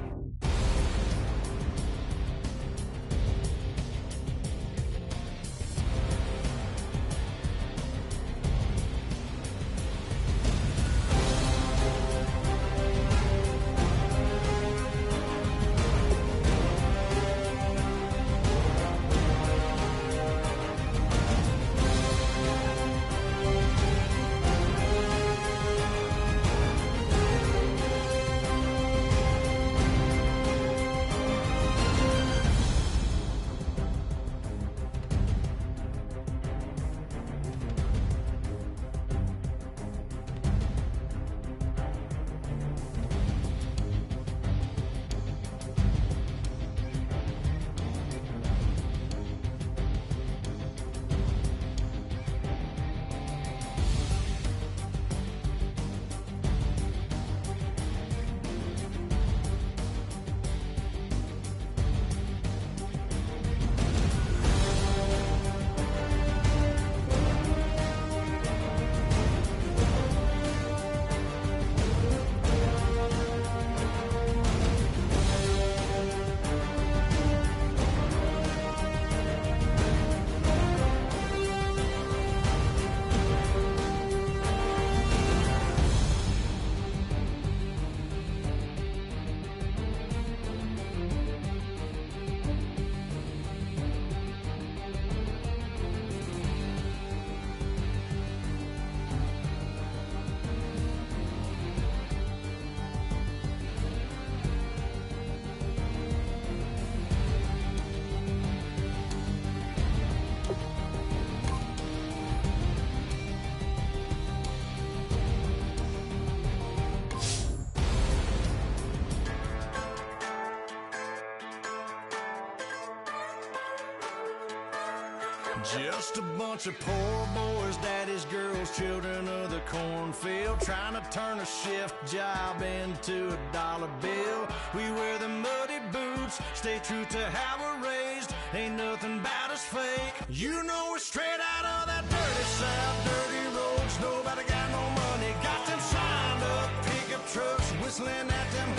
Just a bunch of poor boys, daddy's girls, children of the cornfield, trying to turn a shift job into a dollar bill. We wear the muddy boots, stay true to how we're raised, ain't nothing about us fake. You know we're straight out of that dirty south, dirty roads, nobody got no money, got them signed up, pickup trucks, whistling at them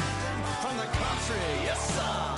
from the country, yes sir.